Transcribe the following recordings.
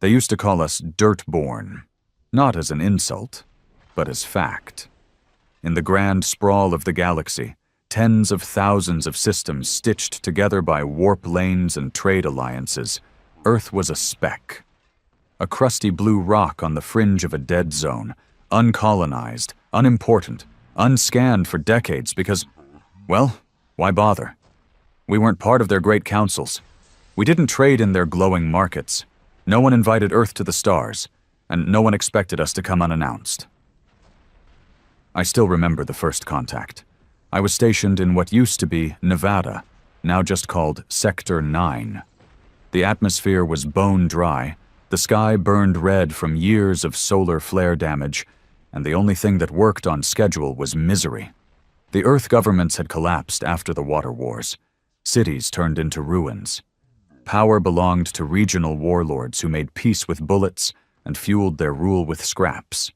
They used to call us dirt-born, not as an insult, but as fact. In the grand sprawl of the galaxy, tens of thousands of systems stitched together by warp lanes and trade alliances, Earth was a speck. A crusty blue rock on the fringe of a dead zone, uncolonized, unimportant, unscanned for decades because, well, why bother? We weren't part of their great councils. We didn't trade in their glowing markets. No one invited Earth to the stars, and no one expected us to come unannounced. I still remember the first contact. I was stationed in what used to be Nevada, now just called Sector 9. The atmosphere was bone dry, the sky burned red from years of solar flare damage, and the only thing that worked on schedule was misery. The Earth governments had collapsed after the water wars. Cities turned into ruins. Power belonged to regional warlords who made peace with bullets and fueled their rule with scraps.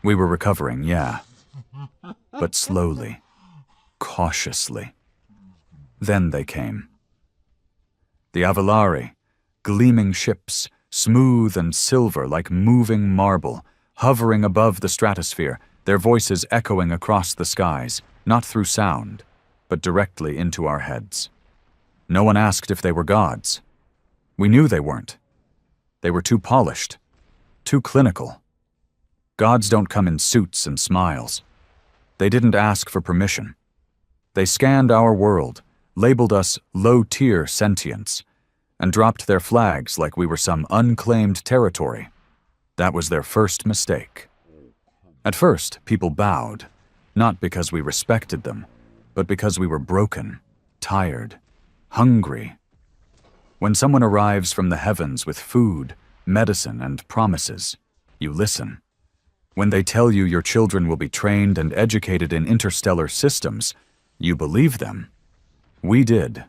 We were recovering, yeah, but slowly, cautiously. Then they came. The Avalari, gleaming ships, smooth and silver like moving marble, hovering above the stratosphere, their voices echoing across the skies, not through sound, but directly into our heads. No one asked if they were gods. We knew they weren't. They were too polished, too clinical. Gods don't come in suits and smiles. They didn't ask for permission. They scanned our world, labeled us low-tier sentients, and dropped their flags like we were some unclaimed territory. That was their first mistake. At first, people bowed, not because we respected them, but because we were broken, tired, hungry. When someone arrives from the heavens with food, medicine, and promises, you listen. When they tell you your children will be trained and educated in interstellar systems, you believe them. We did.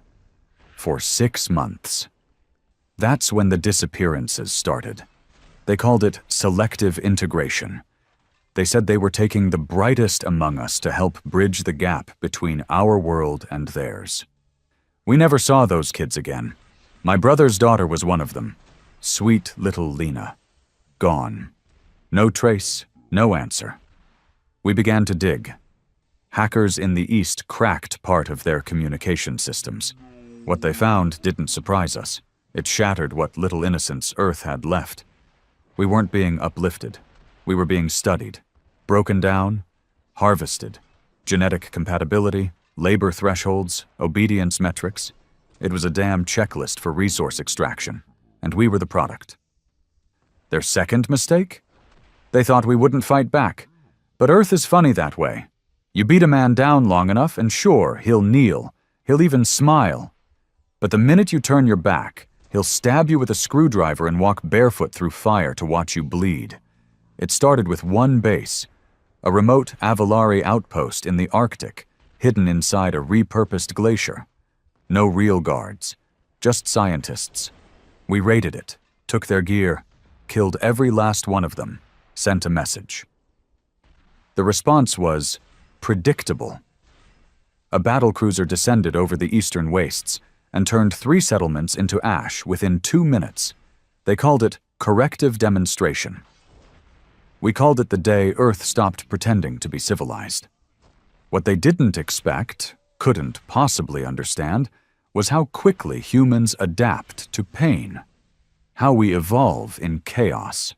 For 6 months. That's when the disappearances started. They called it selective integration. They said they were taking the brightest among us to help bridge the gap between our world and theirs. We never saw those kids again. My brother's daughter was one of them. Sweet little Lena. Gone. No trace, no answer. We began to dig. Hackers in the East cracked part of their communication systems. What they found didn't surprise us. It shattered what little innocence Earth had left. We weren't being uplifted. We were being studied, broken down, harvested. Genetic compatibility, labor thresholds, obedience metrics. It was a damn checklist for resource extraction, and we were the product. Their second mistake? They thought we wouldn't fight back. But Earth is funny that way. You beat a man down long enough, and sure, he'll kneel. He'll even smile. But the minute you turn your back, he'll stab you with a screwdriver and walk barefoot through fire to watch you bleed. It started with one base, a remote Avalari outpost in the Arctic, hidden inside a repurposed glacier. No real guards, just scientists. We raided it, took their gear, killed every last one of them, sent a message. The response was predictable. A battlecruiser descended over the eastern wastes and turned 3 settlements into ash within 2 minutes. They called it corrective demonstration. We called it the day Earth stopped pretending to be civilized. What they didn't expect, couldn't possibly understand, was how quickly humans adapt to pain, how we evolve in chaos.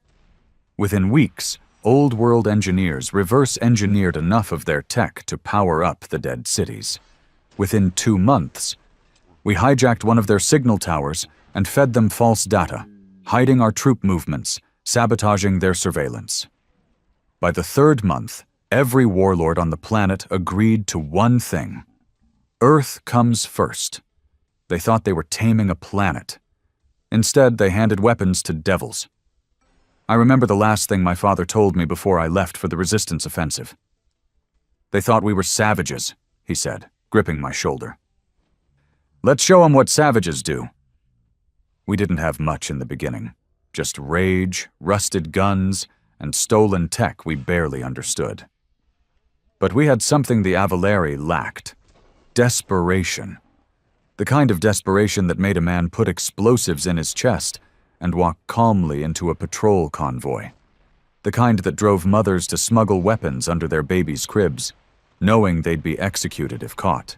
Within weeks, old-world engineers reverse-engineered enough of their tech to power up the dead cities. Within 2 months, we hijacked one of their signal towers and fed them false data, hiding our troop movements, sabotaging their surveillance. By the 3rd month, every warlord on the planet agreed to one thing. Earth comes first. They thought they were taming a planet. Instead, they handed weapons to devils. I remember the last thing my father told me before I left for the resistance offensive. They thought we were savages, he said, gripping my shoulder. Let's show them what savages do. We didn't have much in the beginning. Just rage, rusted guns, and stolen tech we barely understood. But we had something the Avalari lacked. Desperation. The kind of desperation that made a man put explosives in his chest and walk calmly into a patrol convoy. The kind that drove mothers to smuggle weapons under their babies' cribs, knowing they'd be executed if caught.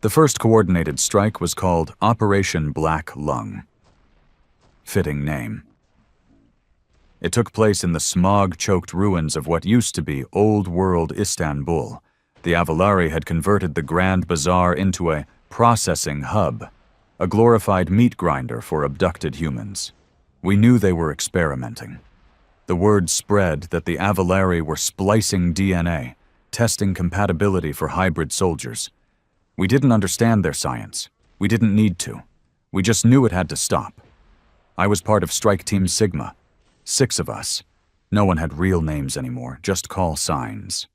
The first coordinated strike was called Operation Black Lung. Fitting name. It took place in the smog-choked ruins of what used to be old-world Istanbul. The Avalari had converted the Grand Bazaar into a processing hub, a glorified meat grinder for abducted humans. We knew they were experimenting. The word spread that the Avalari were splicing DNA, testing compatibility for hybrid soldiers. We didn't understand their science. We didn't need to. We just knew it had to stop. I was part of Strike Team Sigma. 6 of us. No one had real names anymore, just call signs.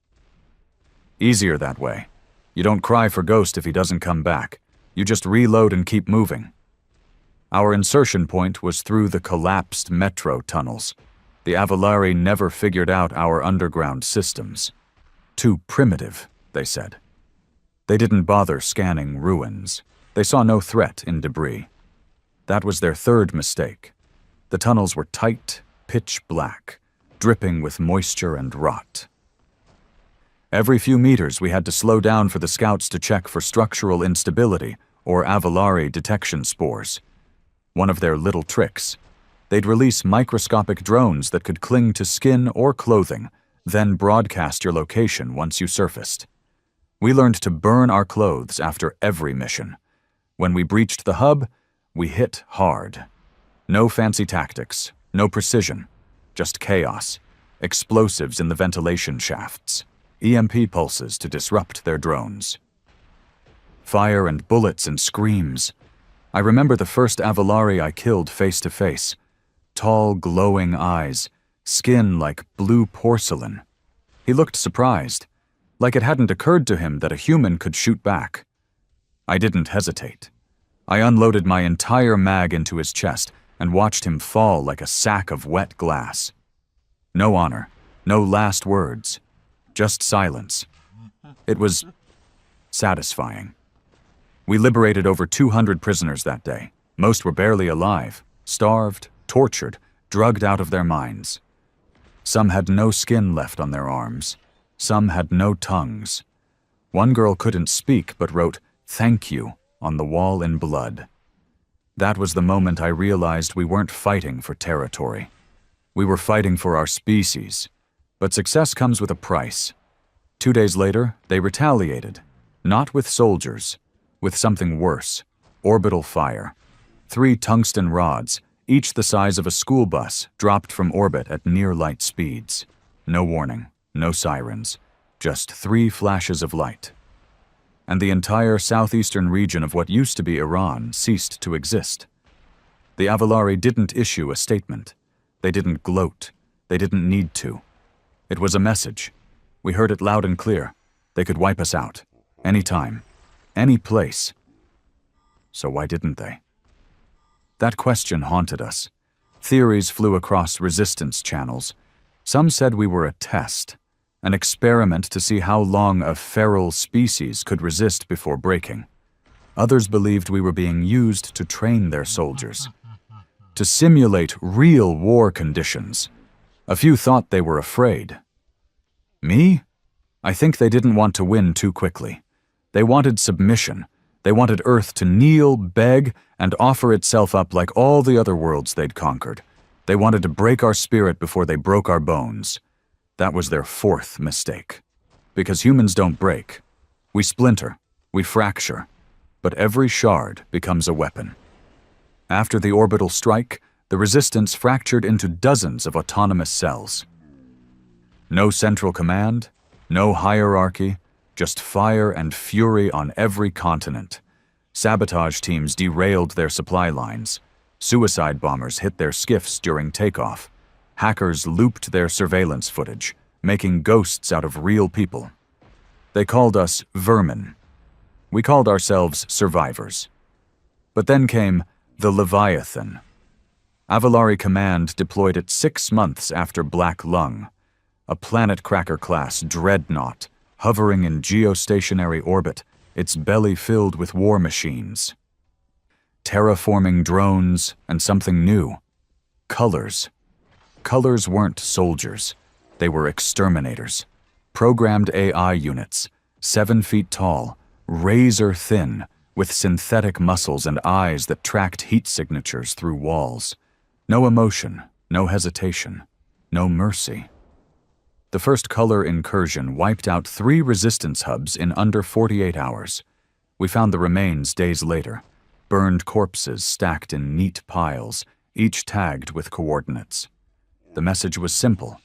Easier that way. You don't cry for Ghost if he doesn't come back. You just reload and keep moving. Our insertion point was through the collapsed metro tunnels. The Avalari never figured out our underground systems. Too primitive, they said. They didn't bother scanning ruins. They saw no threat in debris. That was their third mistake. The tunnels were tight, pitch black, dripping with moisture and rot. Every few meters we had to slow down for the scouts to check for structural instability or Avalari detection spores. One of their little tricks. They'd release microscopic drones that could cling to skin or clothing, then broadcast your location once you surfaced. We learned to burn our clothes after every mission. When we breached the hub, we hit hard. No fancy tactics. No precision, just chaos, explosives in the ventilation shafts, EMP pulses to disrupt their drones. Fire and bullets and screams. I remember the first Avalari I killed face to face. Tall, glowing eyes, skin like blue porcelain. He looked surprised, like it hadn't occurred to him that a human could shoot back. I didn't hesitate. I unloaded my entire mag into his chest and watched him fall like a sack of wet glass. No honor, no last words, just silence. It was satisfying. We liberated over 200 prisoners that day. Most were barely alive, starved, tortured, drugged out of their minds. Some had no skin left on their arms. Some had no tongues. One girl couldn't speak but wrote, "Thank you," on the wall in blood. That was the moment I realized we weren't fighting for territory. We were fighting for our species. But success comes with a price. 2 days later, they retaliated. Not with soldiers, with something worse. Orbital fire. 3 tungsten rods, each the size of a school bus, dropped from orbit at near light speeds. No warning, no sirens, just 3 flashes of light. And the entire southeastern region of what used to be Iran ceased to exist. The Avalari didn't issue a statement. They didn't gloat. They didn't need to. It was a message. We heard it loud and clear. They could wipe us out. Anytime. Any place. So why didn't they? That question haunted us. Theories flew across resistance channels. Some said we were a test. An experiment to see how long a feral species could resist before breaking. Others believed we were being used to train their soldiers, to simulate real war conditions. A few thought they were afraid. Me? I think they didn't want to win too quickly. They wanted submission. They wanted Earth to kneel, beg, and offer itself up like all the other worlds they'd conquered. They wanted to break our spirit before they broke our bones. That was their 4th mistake. Because humans don't break. We splinter, we fracture, but every shard becomes a weapon. After the orbital strike, the resistance fractured into dozens of autonomous cells. No central command, no hierarchy, just fire and fury on every continent. Sabotage teams derailed their supply lines. Suicide bombers hit their skiffs during takeoff. Hackers looped their surveillance footage, making ghosts out of real people. They called us vermin. We called ourselves survivors. But then came the Leviathan. Avalari Command deployed it 6 months after Black Lung, a Planet Cracker-class dreadnought hovering in geostationary orbit, its belly filled with war machines. terraforming drones, and something new. Colors. Colors weren't soldiers. They were exterminators. Programmed AI units, 7 feet tall, razor thin, with synthetic muscles and eyes that tracked heat signatures through walls. No emotion, no hesitation, no mercy. The first color incursion wiped out 3 resistance hubs in under 48 hours. We found the remains days later, burned corpses stacked in neat piles, each tagged with coordinates. The message was simple.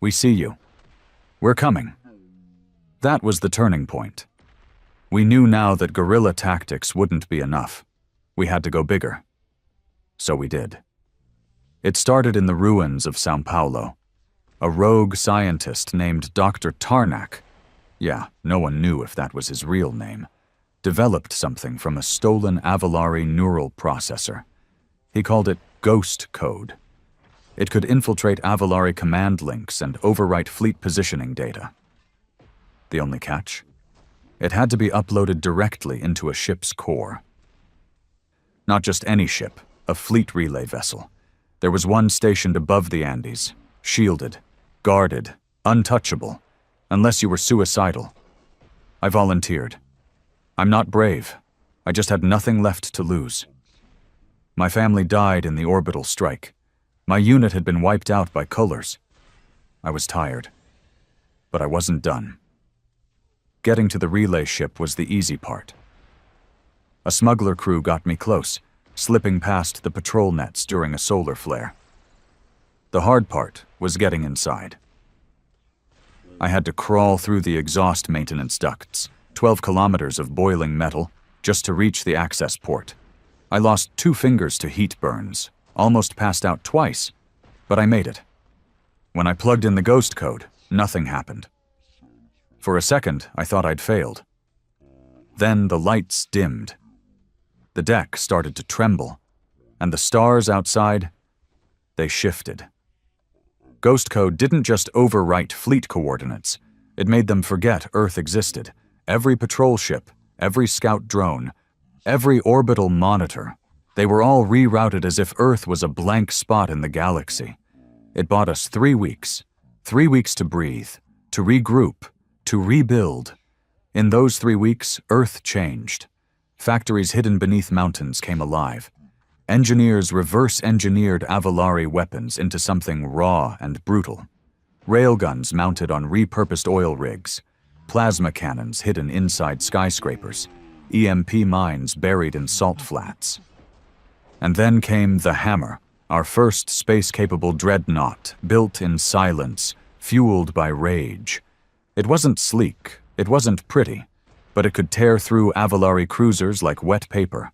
We see you. We're coming. That was the turning point. We knew now that guerrilla tactics wouldn't be enough. We had to go bigger. So we did. It started in the ruins of São Paulo. A rogue scientist named Dr. Tarnak, yeah, no one knew if that was his real name, developed something from a stolen Avalari neural processor. He called it Ghost Code. It could infiltrate Avalari command links and overwrite fleet positioning data. The only catch? It had to be uploaded directly into a ship's core. Not just any ship, a fleet relay vessel. There was one stationed above the Andes, shielded, guarded, untouchable, unless you were suicidal. I volunteered. I'm not brave. I just had nothing left to lose. My family died in the orbital strike. My unit had been wiped out by colors. I was tired. But I wasn't done. Getting to the relay ship was the easy part. A smuggler crew got me close, slipping past the patrol nets during a solar flare. The hard part was getting inside. I had to crawl through the exhaust maintenance ducts, 12 kilometers of boiling metal, just to reach the access port. I lost 2 fingers to heat burns, almost passed out twice, but I made it. When I plugged in the ghost code, nothing happened. For a second, I thought I'd failed. Then the lights dimmed. The deck started to tremble, and the stars outside, they shifted. Ghost code didn't just overwrite fleet coordinates, it made them forget Earth existed. Every patrol ship, every scout drone, every orbital monitor, they were all rerouted as if Earth was a blank spot in the galaxy. It bought us 3 weeks. 3 weeks to breathe, to regroup, to rebuild. In those 3 weeks, Earth changed. Factories hidden beneath mountains came alive. Engineers reverse-engineered Avalari weapons into something raw and brutal. Railguns mounted on repurposed oil rigs, plasma cannons hidden inside skyscrapers, EMP mines buried in salt flats. And then came the Hammer, our first space-capable dreadnought, built in silence, fueled by rage. It wasn't sleek, it wasn't pretty, but it could tear through Avalari cruisers like wet paper.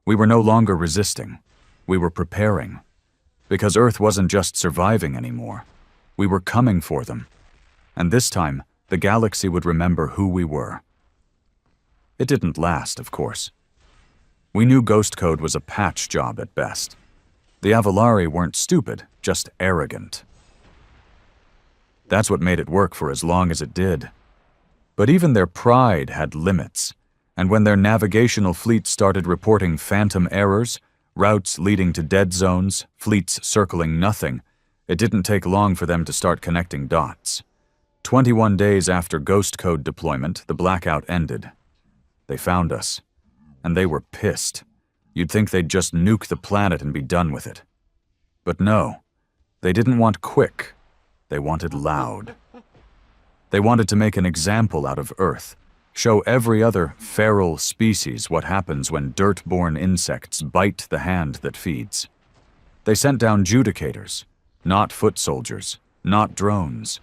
We were no longer resisting. We were preparing. Because Earth wasn't just surviving anymore. We were coming for them. And this time, the galaxy would remember who we were. It didn't last, of course. We knew Ghost Code was a patch job at best. The Avalari weren't stupid, just arrogant. That's what made it work for as long as it did. But even their pride had limits, and when their navigational fleet started reporting phantom errors, routes leading to dead zones, fleets circling nothing, it didn't take long for them to start connecting dots. 21 days after Ghost Code deployment, the blackout ended. They found us, and they were pissed. You'd think they'd just nuke the planet and be done with it. But no, they didn't want quick, they wanted loud. They wanted to make an example out of Earth, show every other feral species what happens when dirt-born insects bite the hand that feeds. They sent down judicators, not foot soldiers, not drones.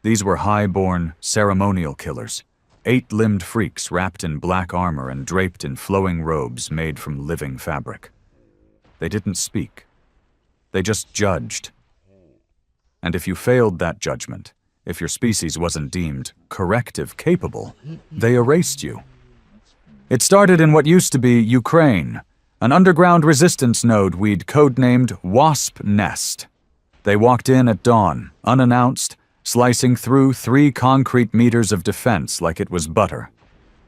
These were high-born, ceremonial killers, 8-limbed freaks wrapped in black armor and draped in flowing robes made from living fabric. They didn't speak. They just judged. And if you failed that judgment, if your species wasn't deemed corrective capable, they erased you. It started in what used to be Ukraine, an underground resistance node we'd codenamed Wasp Nest. They walked in at dawn, unannounced, slicing through 3 concrete meters of defense like it was butter.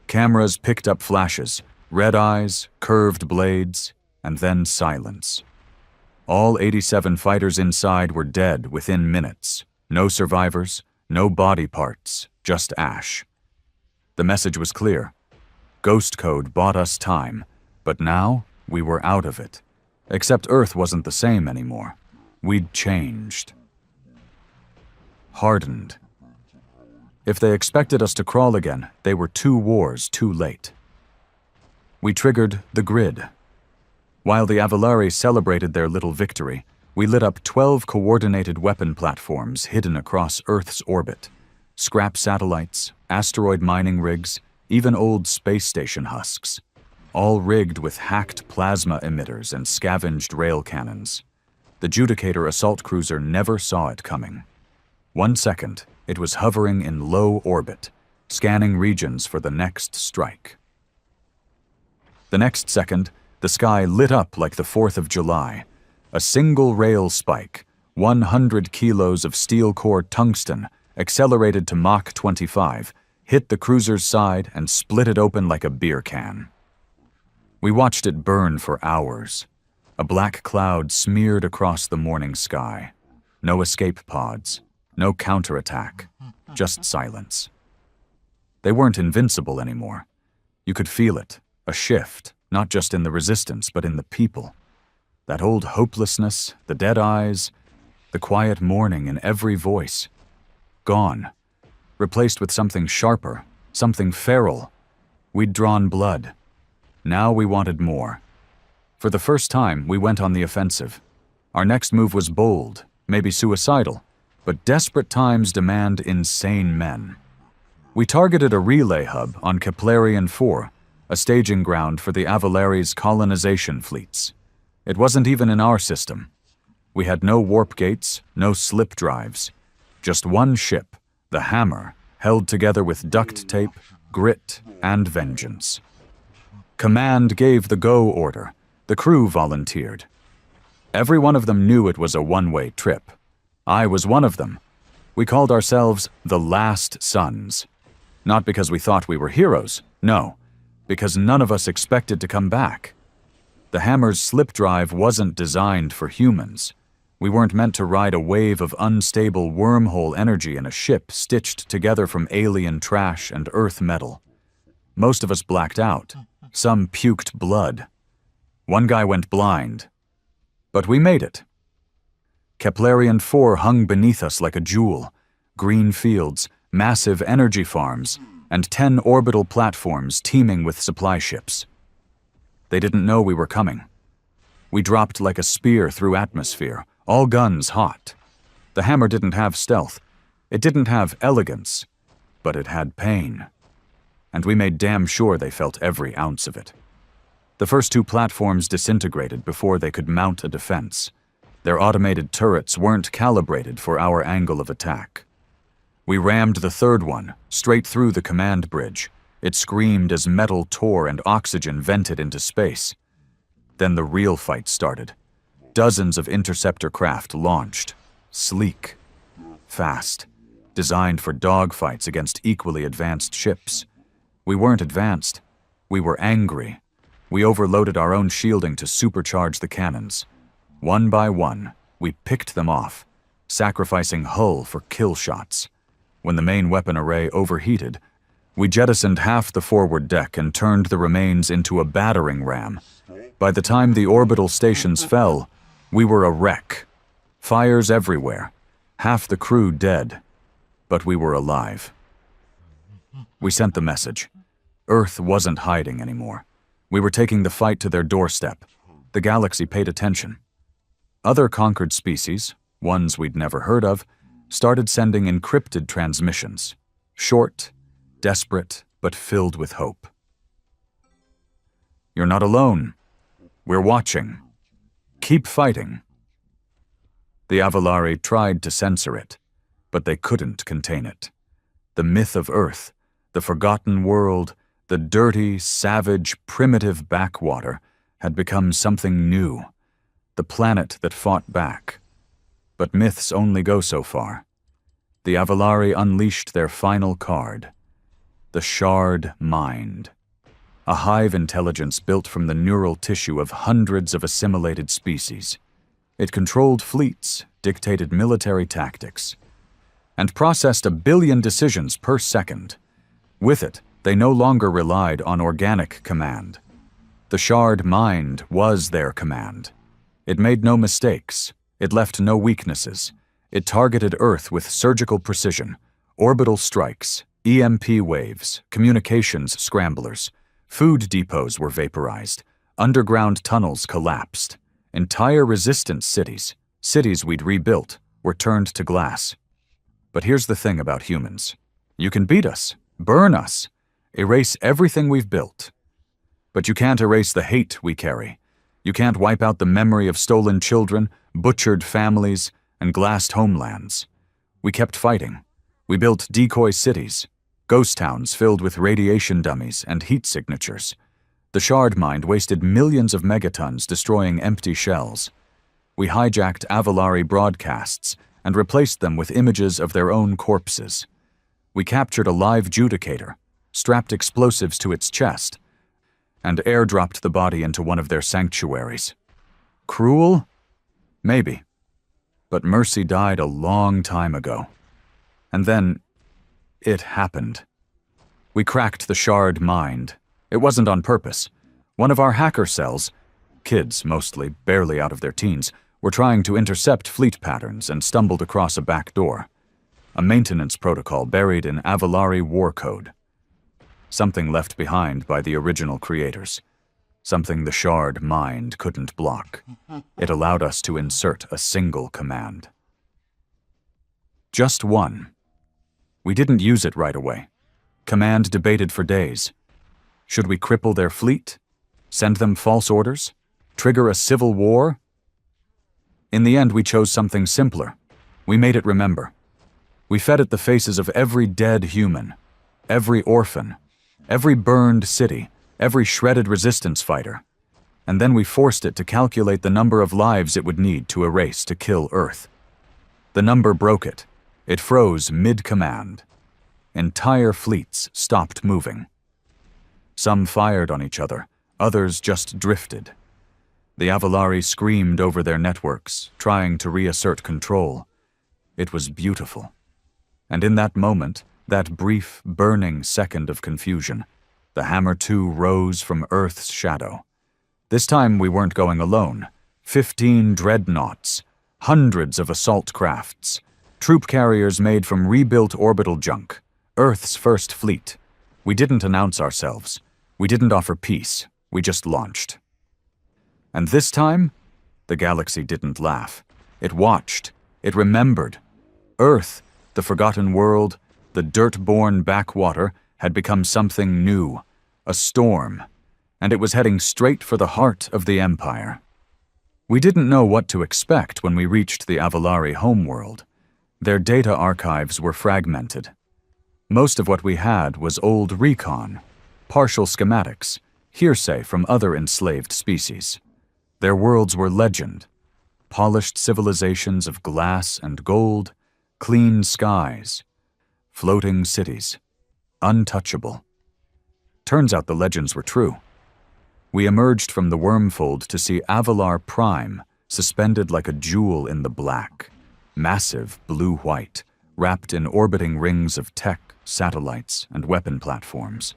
Cameras picked up flashes, Red eyes, curved blades, and then silence. All 87 fighters inside were dead within minutes. No survivors, no body parts, just ash. The message was clear. Ghost code bought us time, but now we were out of it. Except Earth wasn't the same anymore. We'd changed. Hardened. If they expected us to crawl again, they were 2 wars too late. We triggered the grid. While the Avalari celebrated their little victory, we lit up 12 coordinated weapon platforms hidden across Earth's orbit. Scrap satellites, asteroid mining rigs, even old space station husks. All rigged with hacked plasma emitters and scavenged rail cannons. The Judicator assault cruiser never saw it coming. 1 second, it was hovering in low orbit, scanning regions for the next strike. The next second, the sky lit up like the 4th of July. A single rail spike, 100 kilos of steel core tungsten, accelerated to Mach 25, hit the cruiser's side and split it open like a beer can. We watched it burn for hours. A black cloud smeared across the morning sky. No escape pods, no counterattack, just silence. They weren't invincible anymore. You could feel it, a shift, not just in the resistance, but in the people. That old hopelessness, the dead eyes, the quiet mourning in every voice. Gone. Replaced with something sharper, something feral. We'd drawn blood. Now we wanted more. For the first time, we went on the offensive. Our next move was bold, maybe suicidal, but desperate times demand insane men. We targeted a relay hub on Keplerian 4, a staging ground for the Avalari's colonization fleets. It wasn't even in our system. We had no warp gates, no slip drives. Just one ship, the Hammer, held together with duct tape, grit, and vengeance. Command gave the go order. The crew volunteered. Every one of them knew it was a one-way trip. I was one of them. We called ourselves the Last Sons. Not because we thought we were heroes, no, because none of us expected to come back. The Hammer's slip drive wasn't designed for humans. We weren't meant to ride a wave of unstable wormhole energy in a ship stitched together from alien trash and Earth metal. Most of us blacked out. Some puked blood. One guy went blind. But we made it. Keplerian 4 hung beneath us like a jewel. Green fields, massive energy farms, and 10 orbital platforms teeming with supply ships. They didn't know we were coming. We dropped like a spear through atmosphere, all guns hot. The Hammer didn't have stealth. It didn't have elegance, but it had pain. And we made damn sure they felt every ounce of it. The first 2 platforms disintegrated before they could mount a defense. Their automated turrets weren't calibrated for our angle of attack. We rammed the 3rd one, straight through the command bridge. It screamed as metal tore and oxygen vented into space. Then the real fight started. Dozens of interceptor craft launched. Sleek. Fast. Designed for dogfights against equally advanced ships. We weren't advanced. We were angry. We overloaded our own shielding to supercharge the cannons. One by one, we picked them off, sacrificing hull for kill shots. When the main weapon array overheated, we jettisoned half the forward deck and turned the remains into a battering ram. By the time the orbital stations fell, we were a wreck. Fires everywhere, half the crew dead, but we were alive. We sent the message. Earth wasn't hiding anymore. We were taking the fight to their doorstep. The galaxy paid attention. Other conquered species, ones we'd never heard of, started sending encrypted transmissions. Short, desperate, but filled with hope. You're not alone. We're watching. Keep fighting. The Avalari tried to censor it, but they couldn't contain it. The myth of Earth, the forgotten world, the dirty, savage, primitive backwater had become something new, the planet that fought back. But myths only go so far. The Avalari unleashed their final card, the Shard Mind. a hive intelligence built from the neural tissue of hundreds of assimilated species. It controlled fleets, dictated military tactics, and processed 1 billion decisions per second. With it, they no longer relied on organic command. The shard mind was their command. It made no mistakes. It left no weaknesses. It targeted Earth with surgical precision, orbital strikes, EMP waves, communications scramblers. Food depots were vaporized. Underground tunnels collapsed. Entire resistance cities we'd rebuilt, were turned to glass. But here's the thing about humans. You can beat us, burn us, erase everything we've built. But you can't erase the hate we carry. You can't wipe out the memory of stolen children, butchered families, and glassed homelands. We kept fighting. We built decoy cities, ghost towns filled with radiation dummies and heat signatures. The shard mind wasted millions of megatons destroying empty shells. We hijacked Avalari broadcasts and replaced them with images of their own corpses. We captured a live judicator, strapped explosives to its chest, and airdropped the body into one of their sanctuaries. Cruel? Maybe. But Mercy died a long time ago. And then, it happened. We cracked the shard mind. It wasn't on purpose. One of our hacker cells, kids mostly, barely out of their teens, were trying to intercept fleet patterns and stumbled across a back door. A maintenance protocol buried in Avalari war code. Something left behind by the original creators. Something the shard mind couldn't block. It allowed us to insert a single command. Just one. We didn't use it right away. Command debated for days. Should we cripple their fleet? Send them false orders? Trigger a civil war? In the end, we chose something simpler. We made it remember. We fed it the faces of every dead human, every orphan, every burned city, every shredded resistance fighter. And then we forced it to calculate the number of lives it would need to erase to kill Earth. The number broke it. It froze mid-command. Entire fleets stopped moving. Some fired on each other, others just drifted. The Avalari screamed over their networks, trying to reassert control. It was beautiful. And in that moment, that brief, burning second of confusion, the Hammer 2 rose from Earth's shadow. This time we weren't going alone. 15 dreadnoughts, hundreds of assault crafts, troop carriers made from rebuilt orbital junk, Earth's first fleet. We didn't announce ourselves. We didn't offer peace. We just launched. And this time, the galaxy didn't laugh. It watched. It remembered. Earth, the forgotten world, the dirt-born backwater, had become something new, a storm, and it was heading straight for the heart of the Empire. We didn't know what to expect when we reached the Avalari homeworld. Their data archives were fragmented. Most of what we had was old recon, partial schematics, hearsay from other enslaved species. Their worlds were legend, polished civilizations of glass and gold, clean skies, floating cities, untouchable. Turns out the legends were true. We emerged from the wormfold to see Avalar Prime suspended like a jewel in the black, massive blue-white, wrapped in orbiting rings of tech, satellites, and weapon platforms.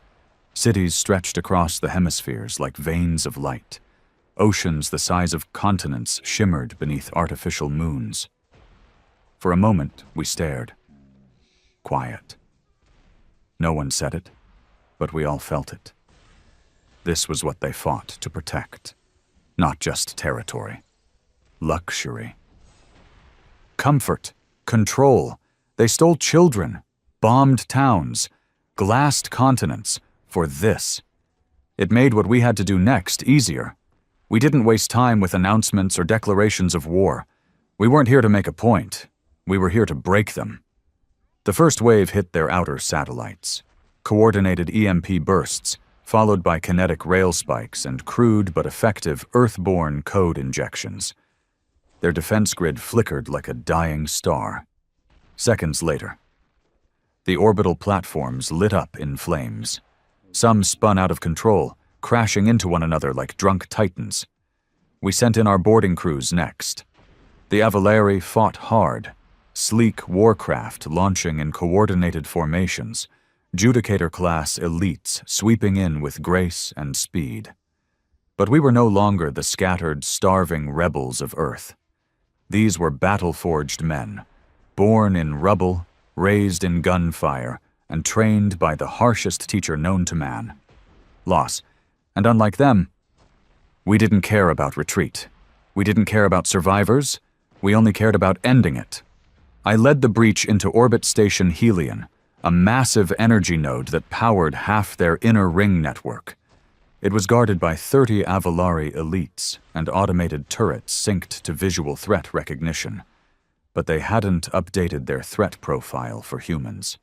Cities stretched across the hemispheres like veins of light. Oceans the size of continents shimmered beneath artificial moons. For a moment, we stared. Quiet. No one said it, but we all felt it. This was what they fought to protect. Not just territory. Luxury. Comfort. Control. They stole children, bombed towns, glassed continents for this. It made what we had to do next easier. We didn't waste time with announcements or declarations of war. We weren't here to make a point. We were here to break them. The first wave hit their outer satellites. Coordinated EMP bursts, followed by kinetic rail spikes and crude but effective Earthborn code injections. Their defense grid flickered like a dying star. Seconds later, the orbital platforms lit up in flames. Some spun out of control, crashing into one another like drunk titans. We sent in our boarding crews next. The Avalari fought hard, sleek warcraft launching in coordinated formations, Judicator-class elites sweeping in with grace and speed. But we were no longer the scattered, starving rebels of Earth. These were battle-forged men, born in rubble, raised in gunfire, and trained by the harshest teacher known to man, loss. And unlike them, we didn't care about retreat. We didn't care about survivors. We only cared about ending it. I led the breach into Orbit Station Helion, a massive energy node that powered half their inner ring network. It was guarded by 30 Avalari elites and automated turrets synced to visual threat recognition. But they hadn't updated their threat profile for humans.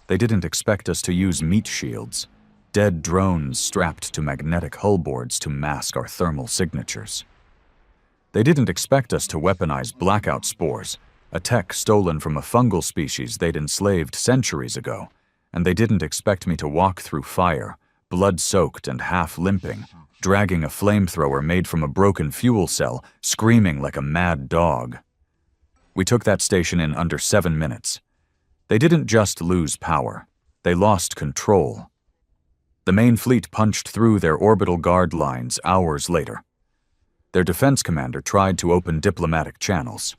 They didn't expect us to use meat shields, dead drones strapped to magnetic hull boards to mask our thermal signatures. They didn't expect us to weaponize blackout spores, a tech stolen from a fungal species they'd enslaved centuries ago, and they didn't expect me to walk through fire, blood-soaked and half-limping, dragging a flamethrower made from a broken fuel cell, screaming like a mad dog. We took that station in under 7 minutes. They didn't just lose power, they lost control. The main fleet punched through their orbital guard lines hours later. Their defense commander tried to open diplomatic channels.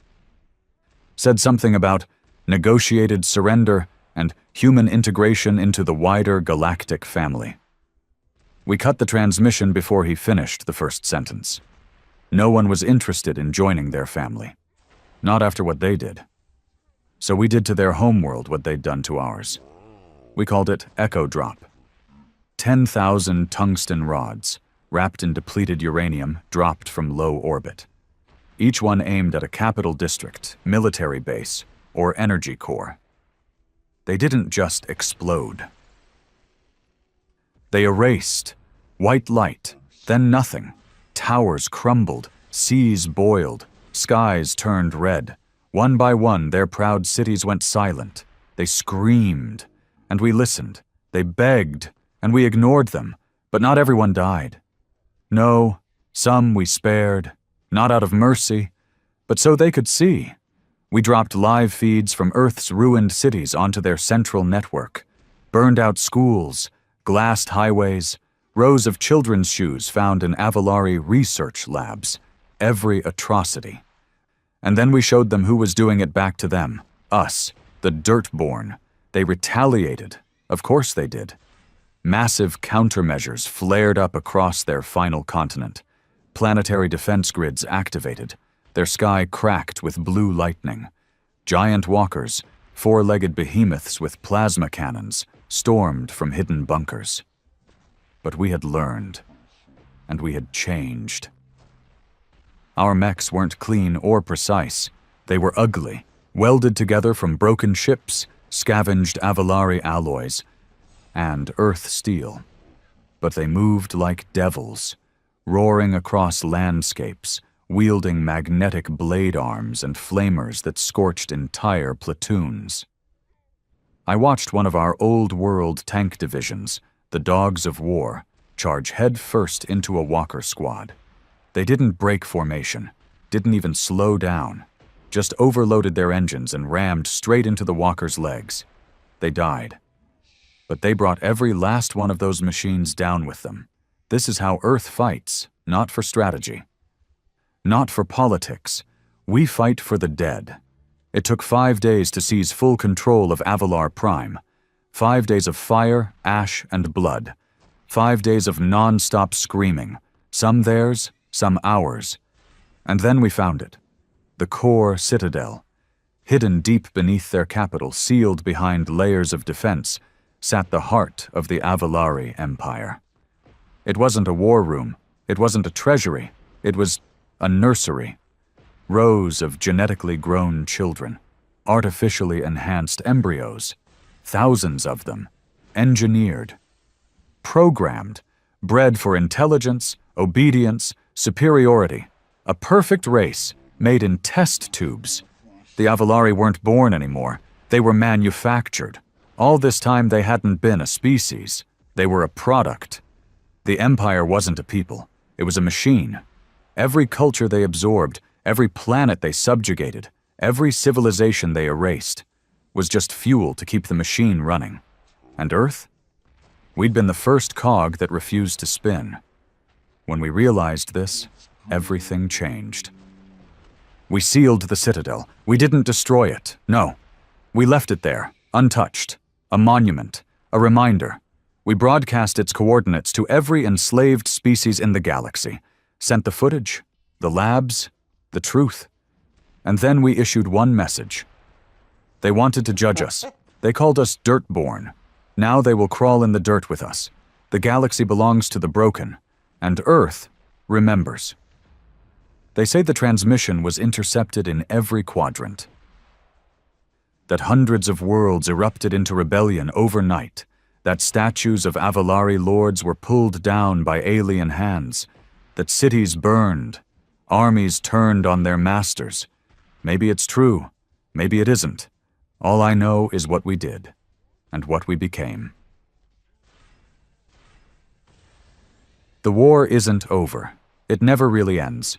Said something about negotiated surrender and human integration into the wider galactic family. We cut the transmission before he finished the first sentence. No one was interested in joining their family. Not after what they did. So we did to their homeworld what they'd done to ours. We called it Echo Drop. 10,000 tungsten rods, wrapped in depleted uranium, dropped from low orbit. Each one aimed at a capital district, military base, or energy core. They didn't just explode. They erased. White light, then nothing. Towers crumbled, seas boiled, skies turned red. One by one, their proud cities went silent. They screamed, and we listened. They begged, and we ignored them, but not everyone died. No, some we spared, not out of mercy, but so they could see. We dropped live feeds from Earth's ruined cities onto their central network, burned out schools, glassed highways, rows of children's shoes found in Avalari research labs, every atrocity. And then we showed them who was doing it back to them, us, the Dirtborn. They retaliated. Of course they did. Massive countermeasures flared up across their final continent. Planetary defense grids activated. Their sky cracked with blue lightning. Giant walkers, four-legged behemoths with plasma cannons, stormed from hidden bunkers. But we had learned, and we had changed. Our mechs weren't clean or precise. They were ugly, welded together from broken ships, scavenged Avalari alloys, and Earth steel. But they moved like devils, roaring across landscapes, wielding magnetic blade arms and flamers that scorched entire platoons. I watched one of our old-world tank divisions, the Dogs of War, charge head-first into a walker squad. They didn't break formation, didn't even slow down, just overloaded their engines and rammed straight into the walkers' legs. They died. But they brought every last one of those machines down with them. This is how Earth fights, not for strategy. Not for politics. We fight for the dead. It took 5 days to seize full control of Avalar Prime. 5 days of fire, ash, and blood. 5 days of non-stop screaming, some theirs, some ours. And then we found it. The core citadel. Hidden deep beneath their capital, sealed behind layers of defense, sat the heart of the Avalari Empire. It wasn't a war room. It wasn't a treasury. It was a nursery. Rows of genetically grown children, artificially enhanced embryos, thousands of them, engineered, programmed, bred for intelligence, obedience, superiority, a perfect race made in test tubes. The Avalari weren't born anymore. They were manufactured. All this time they hadn't been a species. They were a product. The Empire wasn't a people, it was a machine. Every culture they absorbed, every planet they subjugated, every civilization they erased, was just fuel to keep the machine running. And Earth? We'd been the first cog that refused to spin. When we realized this, everything changed. We sealed the Citadel. We didn't destroy it, no. We left it there, untouched, a monument, a reminder. We broadcast its coordinates to every enslaved species in the galaxy, sent the footage, the labs, the truth. And then we issued one message. They wanted to judge us. They called us Dirtborn. Now they will crawl in the dirt with us. The galaxy belongs to the broken, and Earth remembers. They say the transmission was intercepted in every quadrant. That hundreds of worlds erupted into rebellion overnight, that statues of Avalari lords were pulled down by alien hands, that cities burned, armies turned on their masters. Maybe it's true, maybe it isn't. All I know is what we did, and what we became. The war isn't over. It never really ends.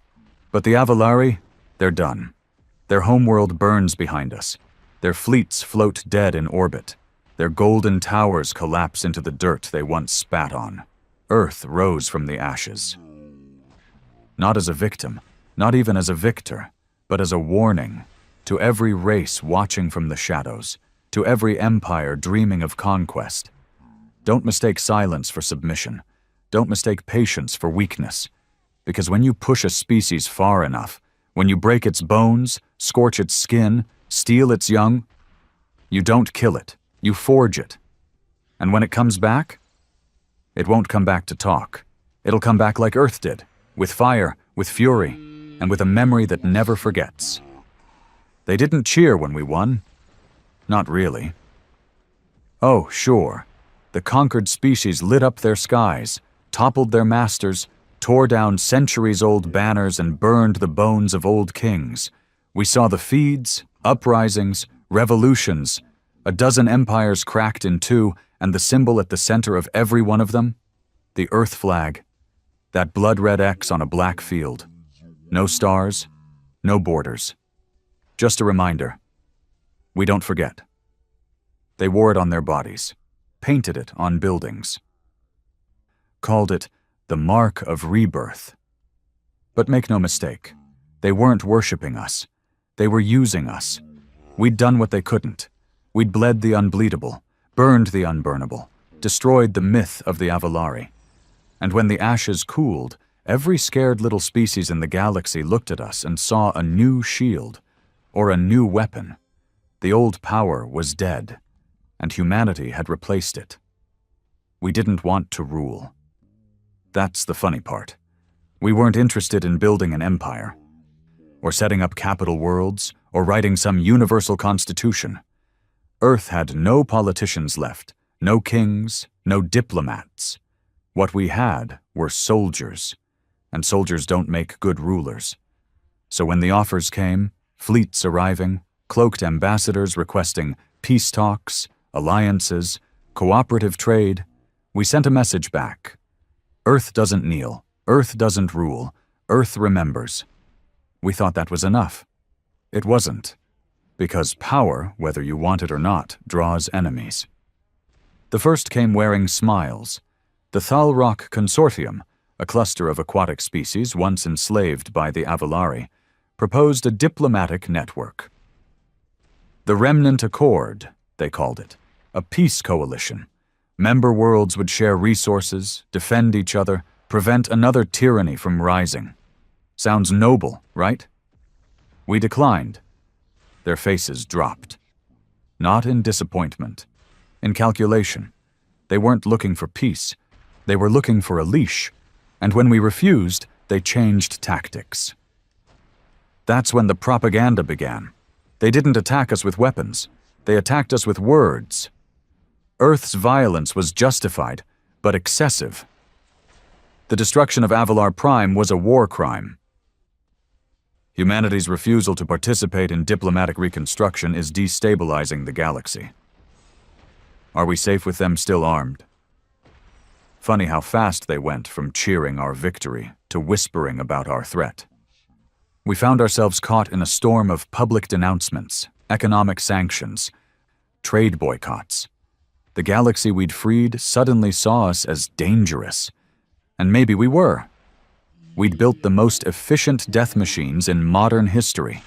But the Avalari, they're done. Their homeworld burns behind us. Their fleets float dead in orbit. Their golden towers collapse into the dirt they once spat on. Earth rose from the ashes. Not as a victim, not even as a victor, but as a warning to every race watching from the shadows, to every empire dreaming of conquest. Don't mistake silence for submission. Don't mistake patience for weakness. Because when you push a species far enough, when you break its bones, scorch its skin, steal its young, you don't kill it, you forge it. And when it comes back, it won't come back to talk. It'll come back like Earth did, with fire, with fury, and with a memory that never forgets. They didn't cheer when we won. Not really. Oh, sure. The conquered species lit up their skies, toppled their masters, tore down centuries-old banners and burned the bones of old kings. We saw the feeds, uprisings, revolutions, a dozen empires cracked in two, and the symbol at the center of every one of them, the Earth flag, that blood-red X on a black field. No stars, no borders. Just a reminder. We don't forget. They wore it on their bodies, painted it on buildings, called it the mark of rebirth. But make no mistake, they weren't worshiping us. They were using us. We'd done what they couldn't. We'd bled the unbleedable, burned the unburnable, destroyed the myth of the Avalari. And when the ashes cooled, every scared little species in the galaxy looked at us and saw a new shield, or a new weapon. The old power was dead, and humanity had replaced it. We didn't want to rule. That's the funny part. We weren't interested in building an empire, or setting up capital worlds, or writing some universal constitution. Earth had no politicians left, no kings, no diplomats. What we had were soldiers, and soldiers don't make good rulers. So when the offers came, fleets arriving, cloaked ambassadors requesting peace talks, alliances, cooperative trade, we sent a message back. Earth doesn't kneel, Earth doesn't rule, Earth remembers. We thought that was enough. It wasn't, because power, whether you want it or not, draws enemies. The first came wearing smiles. The Thalrock Consortium, a cluster of aquatic species once enslaved by the Avalari, proposed a diplomatic network. The Remnant Accord, they called it, a peace coalition. Member worlds would share resources, defend each other, prevent another tyranny from rising. Sounds noble, right? We declined. Their faces dropped. Not in disappointment, in calculation. They weren't looking for peace. They were looking for a leash, and when we refused, they changed tactics. That's when the propaganda began. They didn't attack us with weapons. They attacked us with words. Earth's violence was justified, but excessive. The destruction of Avalar Prime was a war crime. Humanity's refusal to participate in diplomatic reconstruction is destabilizing the galaxy. Are we safe with them still armed? Funny how fast they went from cheering our victory to whispering about our threat. We found ourselves caught in a storm of public denouncements, economic sanctions, trade boycotts. The galaxy we'd freed suddenly saw us as dangerous. And maybe we were. We'd built the most efficient death machines in modern history.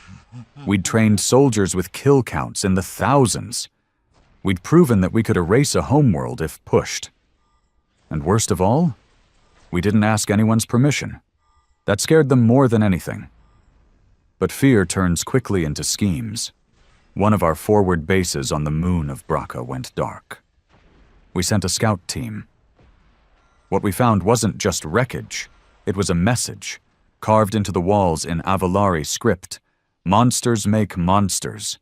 We'd trained soldiers with kill counts in the thousands. We'd proven that we could erase a homeworld if pushed. And worst of all, we didn't ask anyone's permission. That scared them more than anything. But fear turns quickly into schemes. One of our forward bases on the moon of Braca went dark. We sent a scout team. What we found wasn't just wreckage. It was a message, carved into the walls in Avalari script. Monsters make monsters.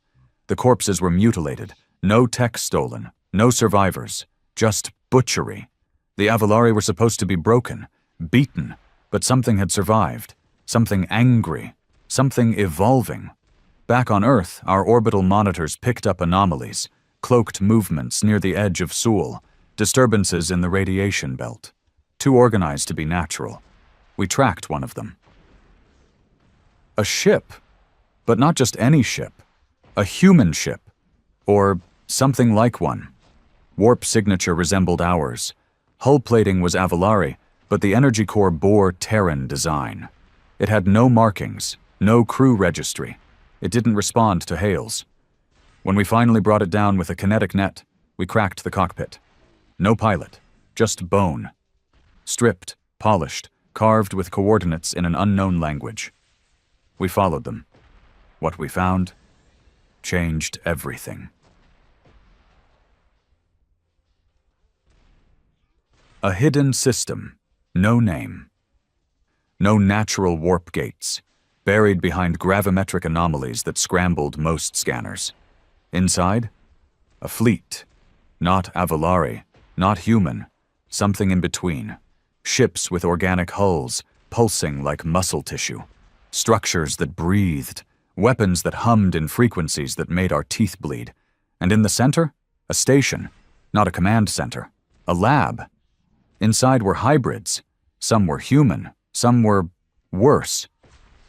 The corpses were mutilated, no tech stolen, no survivors, just butchery. The Avalari were supposed to be broken, beaten, but something had survived, something angry, something evolving. Back on Earth, our orbital monitors picked up anomalies, cloaked movements near the edge of Sul, disturbances in the radiation belt. Too organized to be natural. We tracked one of them. A ship, but not just any ship. A human ship, or something like one. Warp signature resembled ours. Hull plating was Avalari, but the energy core bore Terran design. It had no markings, no crew registry. It didn't respond to hails. When we finally brought it down with a kinetic net, we cracked the cockpit. No pilot, just bone. Stripped, polished, carved with coordinates in an unknown language. We followed them. What we found changed everything. A hidden system, no name. No natural warp gates, buried behind gravimetric anomalies that scrambled most scanners. Inside, a fleet. Not Avalari, not human, something in between. Ships with organic hulls, pulsing like muscle tissue. Structures that breathed, weapons that hummed in frequencies that made our teeth bleed. And in the center, a station, not a command center, a lab. Inside were hybrids. Some were human, some were worse.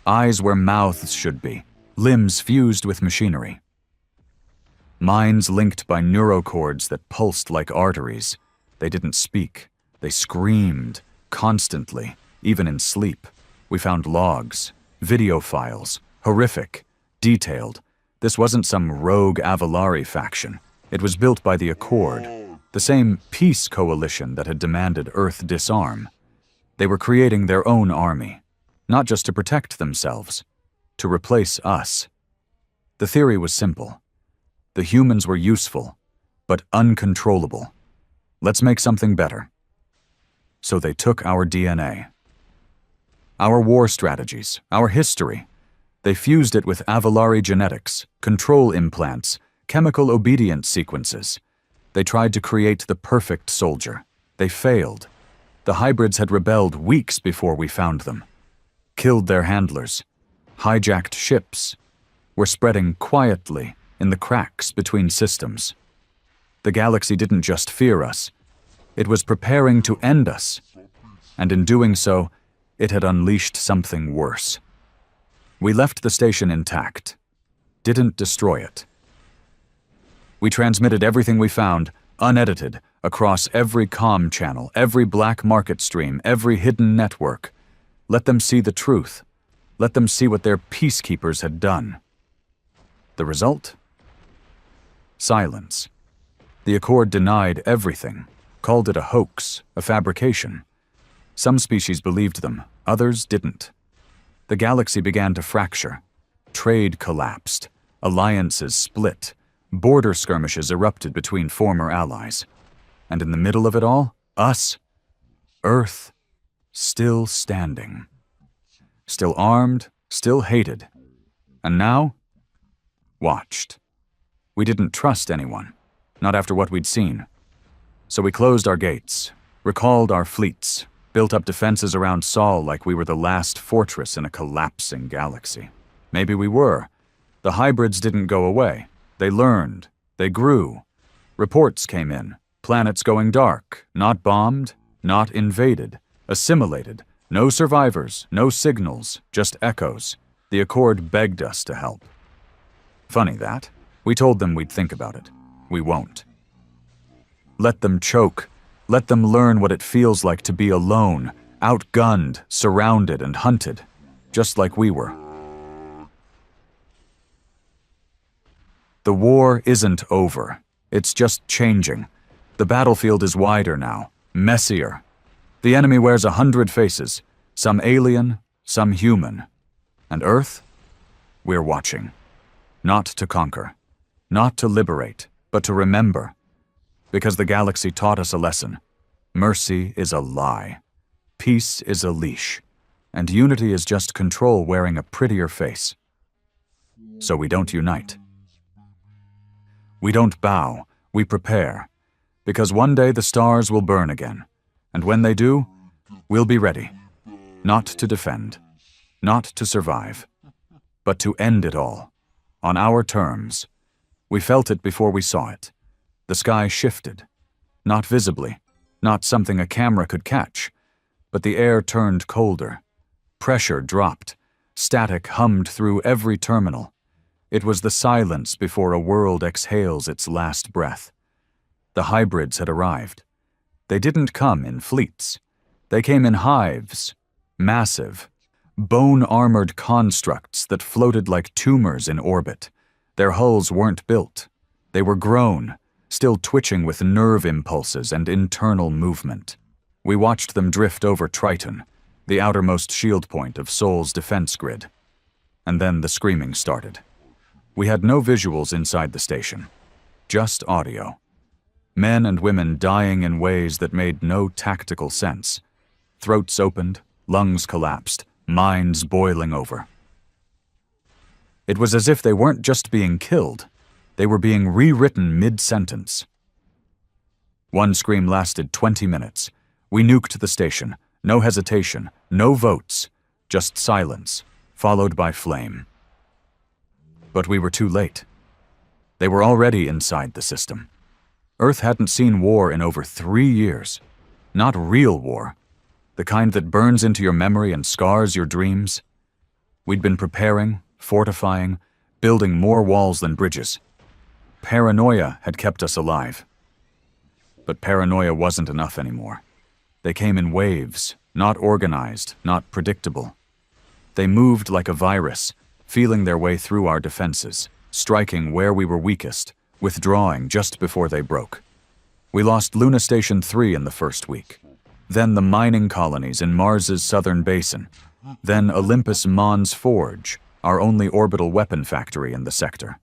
Eyes where mouths should be, limbs fused with machinery. Minds linked by neurocords that pulsed like arteries. They didn't speak. They screamed, constantly, even in sleep. We found logs, video files, horrific, detailed. This wasn't some rogue Avalari faction. It was built by the Accord, the same peace coalition that had demanded Earth disarm. They were creating their own army, not just to protect themselves, to replace us. The theory was simple. The humans were useful, but uncontrollable. Let's make something better. So they took our DNA. Our war strategies, our history. They fused it with Avalari genetics, control implants, chemical obedience sequences. They tried to create the perfect soldier. They failed. The hybrids had rebelled weeks before we found them. Killed their handlers. Hijacked ships. Were spreading quietly in the cracks between systems. The galaxy didn't just fear us. It was preparing to end us. And in doing so, it had unleashed something worse. We left the station intact. Didn't destroy it. We transmitted everything we found, unedited, across every comm channel, every black market stream, every hidden network. Let them see the truth. Let them see what their peacekeepers had done. The result? Silence. The Accord denied everything, called it a hoax, a fabrication. Some species believed them, others didn't. The galaxy began to fracture. Trade collapsed. Alliances split. Border skirmishes erupted between former allies. And in the middle of it all, us, Earth, still standing. Still armed, still hated. And now, watched. We didn't trust anyone, not after what we'd seen. So we closed our gates, recalled our fleets, built up defenses around Sol like we were the last fortress in a collapsing galaxy. Maybe we were. The hybrids didn't go away. They learned. They grew. Reports came in. Planets going dark, not bombed, not invaded, assimilated, no survivors, no signals, just echoes. The Accord begged us to help. Funny that. We told them we'd think about it. We won't. Let them choke. Let them learn what it feels like to be alone, outgunned, surrounded, and hunted, just like we were. The war isn't over. It's just changing. The battlefield is wider now, messier. The enemy wears 100 faces, some alien, some human. And Earth? We're watching. Not to conquer, not to liberate, but to remember. Because the galaxy taught us a lesson. Mercy is a lie. Peace is a leash. And unity is just control wearing a prettier face. So we don't unite. We don't bow, we prepare. Because one day the stars will burn again. And when they do, we'll be ready. Not to defend, not to survive, but to end it all. On our terms. We felt it before we saw it. The sky shifted. Not visibly, not something a camera could catch, but the air turned colder. Pressure dropped. Static hummed through every terminal. It was the silence before a world exhales its last breath. The hybrids had arrived. They didn't come in fleets. They came in hives, massive, bone-armored constructs that floated like tumors in orbit. Their hulls weren't built. They were grown, still twitching with nerve impulses and internal movement. We watched them drift over Triton, the outermost shield point of Sol's defense grid. And then the screaming started. We had no visuals inside the station, just audio. Men and women dying in ways that made no tactical sense. Throats opened, lungs collapsed, minds boiling over. It was as if they weren't just being killed, they were being rewritten mid-sentence. One scream lasted 20 minutes. We nuked the station, no hesitation, no votes, just silence, followed by flame. But we were too late. They were already inside the system. Earth hadn't seen war in over 3 years. Not real war. The kind that burns into your memory and scars your dreams. We'd been preparing, fortifying, building more walls than bridges. Paranoia had kept us alive. But paranoia wasn't enough anymore. They came in waves, not organized, not predictable. They moved like a virus, feeling their way through our defenses, striking where we were weakest, withdrawing just before they broke. We lost Luna Station 3 in the first week. Then the mining colonies in Mars's southern basin. Then Olympus Mons Forge, our only orbital weapon factory in the sector.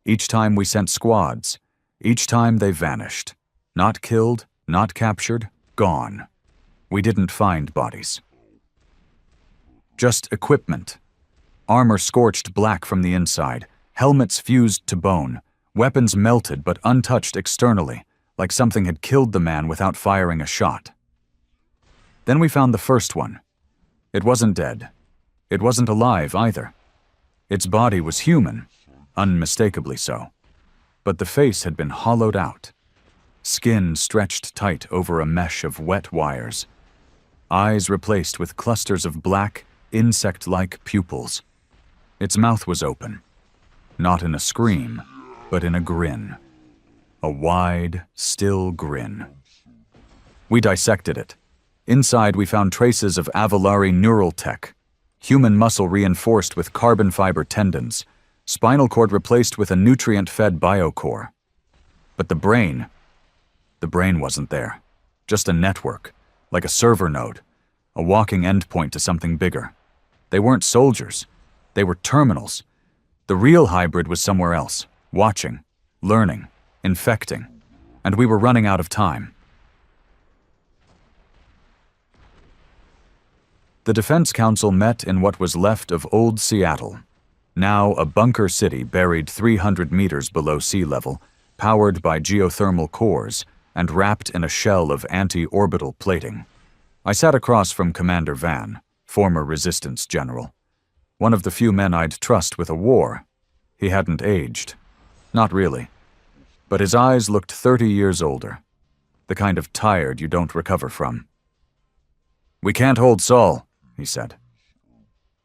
Each time we sent squads, each time they vanished. Not killed, not captured, gone. We didn't find bodies. Just equipment. Armor scorched black from the inside, helmets fused to bone, weapons melted but untouched externally, like something had killed the man without firing a shot. Then we found the first one. It wasn't dead. It wasn't alive either. Its body was human, unmistakably so. But the face had been hollowed out. Skin stretched tight over a mesh of wet wires. Eyes replaced with clusters of black, insect-like pupils. Its mouth was open. Not in a scream, but in a grin. A wide, still grin. We dissected it. Inside we found traces of Avalari neural tech. Human muscle reinforced with carbon fiber tendons. Spinal cord replaced with a nutrient-fed biocore. But the brain wasn't there. Just a network, like a server node, a walking endpoint to something bigger. They weren't soldiers. They were terminals. The real hybrid was somewhere else, watching, learning, infecting, and we were running out of time. The Defense Council met in what was left of Old Seattle, now a bunker city buried 300 meters below sea level, powered by geothermal cores and wrapped in a shell of anti-orbital plating. I sat across from Commander Van, former Resistance general. One of the few men I'd trust with a war. He hadn't aged. Not really. But his eyes looked 30 years older. The kind of tired you don't recover from. "We can't hold Sol," he said.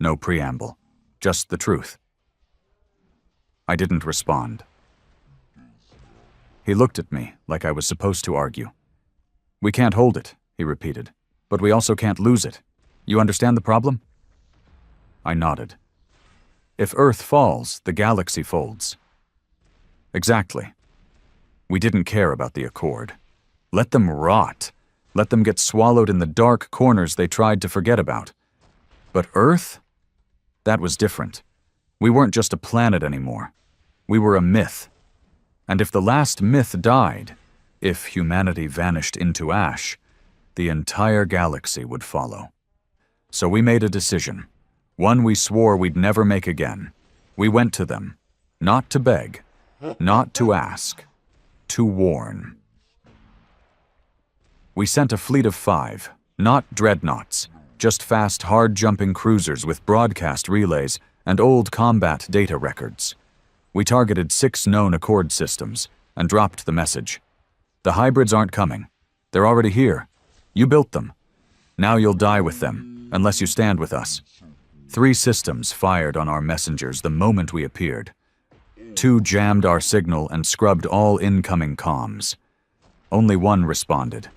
No preamble, just the truth. I didn't respond. He looked at me like I was supposed to argue. "We can't hold it," he repeated, "but we also can't lose it. You understand the problem?" I nodded. If Earth falls, the galaxy folds. Exactly. We didn't care about the Accord. Let them rot. Let them get swallowed in the dark corners they tried to forget about. But Earth? That was different. We weren't just a planet anymore. We were a myth. And if the last myth died, if humanity vanished into ash, the entire galaxy would follow. So we made a decision, one we swore we'd never make again. We went to them, not to beg, not to ask, to warn. We sent a fleet of 5, not dreadnoughts, just fast, hard-jumping cruisers with broadcast relays and old combat data records. We targeted 6 known Accord systems and dropped the message. The hybrids aren't coming. They're already here. You built them. Now you'll die with them, unless you stand with us. 3 systems fired on our messengers the moment we appeared. 2 jammed our signal and scrubbed all incoming comms. Only 1 responded.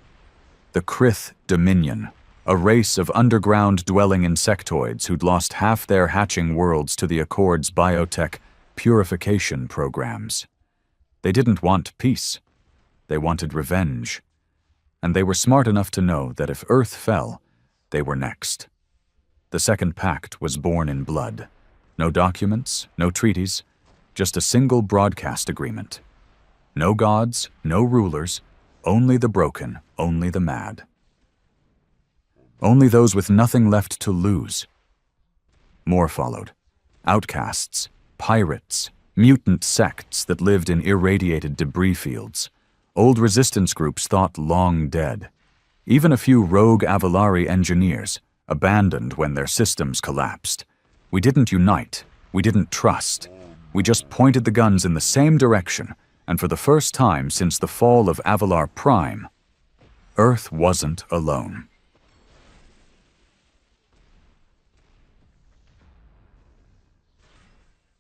The Krith Dominion, a race of underground-dwelling insectoids who'd lost half their hatching worlds to the Accord's biotech purification programs. They didn't want peace. They wanted revenge. And they were smart enough to know that if Earth fell, they were next. The Second Pact was born in blood. No documents, no treaties, just a single broadcast agreement. No gods, no rulers, only the broken, only the mad. Only those with nothing left to lose. More followed. Outcasts, pirates, mutant sects that lived in irradiated debris fields. Old resistance groups thought long dead. Even a few rogue Avalari engineers, abandoned when their systems collapsed. We didn't unite. We didn't trust. We just pointed the guns in the same direction, and for the first time since the fall of Avalar Prime, Earth wasn't alone.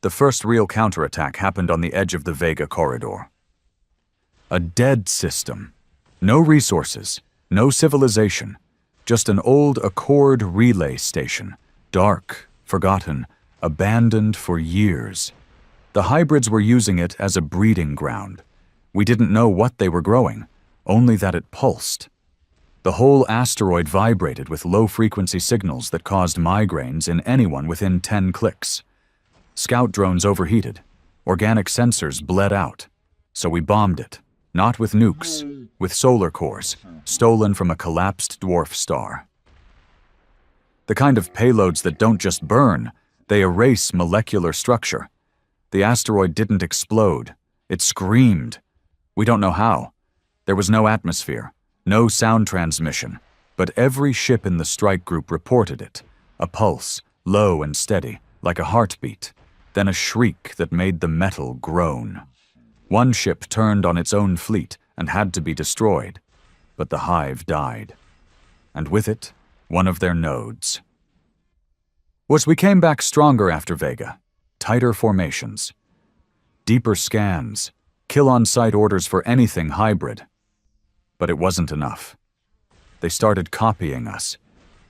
The first real counterattack happened on the edge of the Vega corridor. A dead system. No resources, no civilization, just an old Accord relay station, dark, forgotten, abandoned for years. The hybrids were using it as a breeding ground. We didn't know what they were growing, only that it pulsed. The whole asteroid vibrated with low-frequency signals that caused migraines in anyone within 10 clicks. Scout drones overheated. Organic sensors bled out. So we bombed it, not with nukes, with solar cores, stolen from a collapsed dwarf star. The kind of payloads that don't just burn, they erase molecular structure. The asteroid didn't explode. It screamed. We don't know how. There was no atmosphere, no sound transmission, but every ship in the strike group reported it. A pulse, low and steady, like a heartbeat. Then a shriek that made the metal groan. One ship turned on its own fleet and had to be destroyed, but the hive died. And with it, one of their nodes. We came back stronger after Vega. Tighter formations. Deeper scans. Kill-on-sight orders for anything hybrid. But it wasn't enough. They started copying us.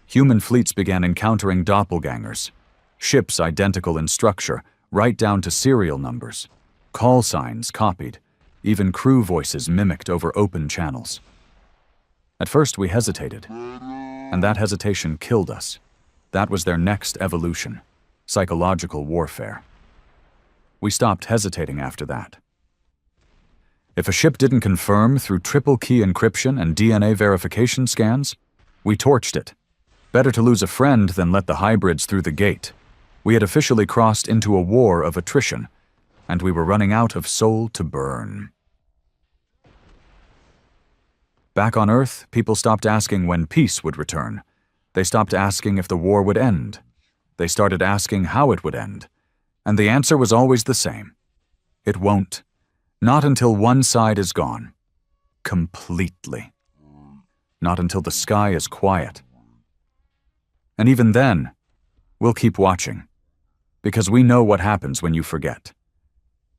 Human fleets began encountering doppelgangers. Ships identical in structure, right down to serial numbers. Call signs copied. Even crew voices mimicked over open channels. At first we hesitated, and that hesitation killed us. That was their next evolution, psychological warfare. We stopped hesitating after that. If a ship didn't confirm through triple key encryption and DNA verification scans, we torched it. Better to lose a friend than let the hybrids through the gate. We had officially crossed into a war of attrition, and we were running out of soul to burn. Back on Earth, people stopped asking when peace would return. They stopped asking if the war would end. They started asking how it would end. And the answer was always the same. It won't. Not until one side is gone. Completely. Not until the sky is quiet. And even then, we'll keep watching. Because we know what happens when you forget.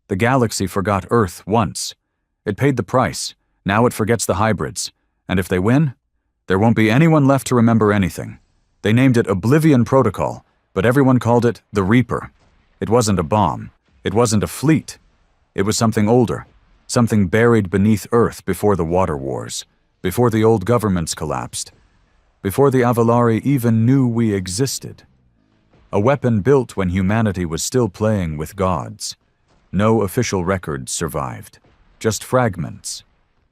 The galaxy forgot Earth once. It paid the price. Now it forgets the hybrids. And if they win, there won't be anyone left to remember anything. They named it Oblivion Protocol, but everyone called it the Reaper. It wasn't a bomb. It wasn't a fleet. It was something older. Something buried beneath Earth before the water wars. Before the old governments collapsed. Before the Avalari even knew we existed. A weapon built when humanity was still playing with gods. No official records survived. Just fragments.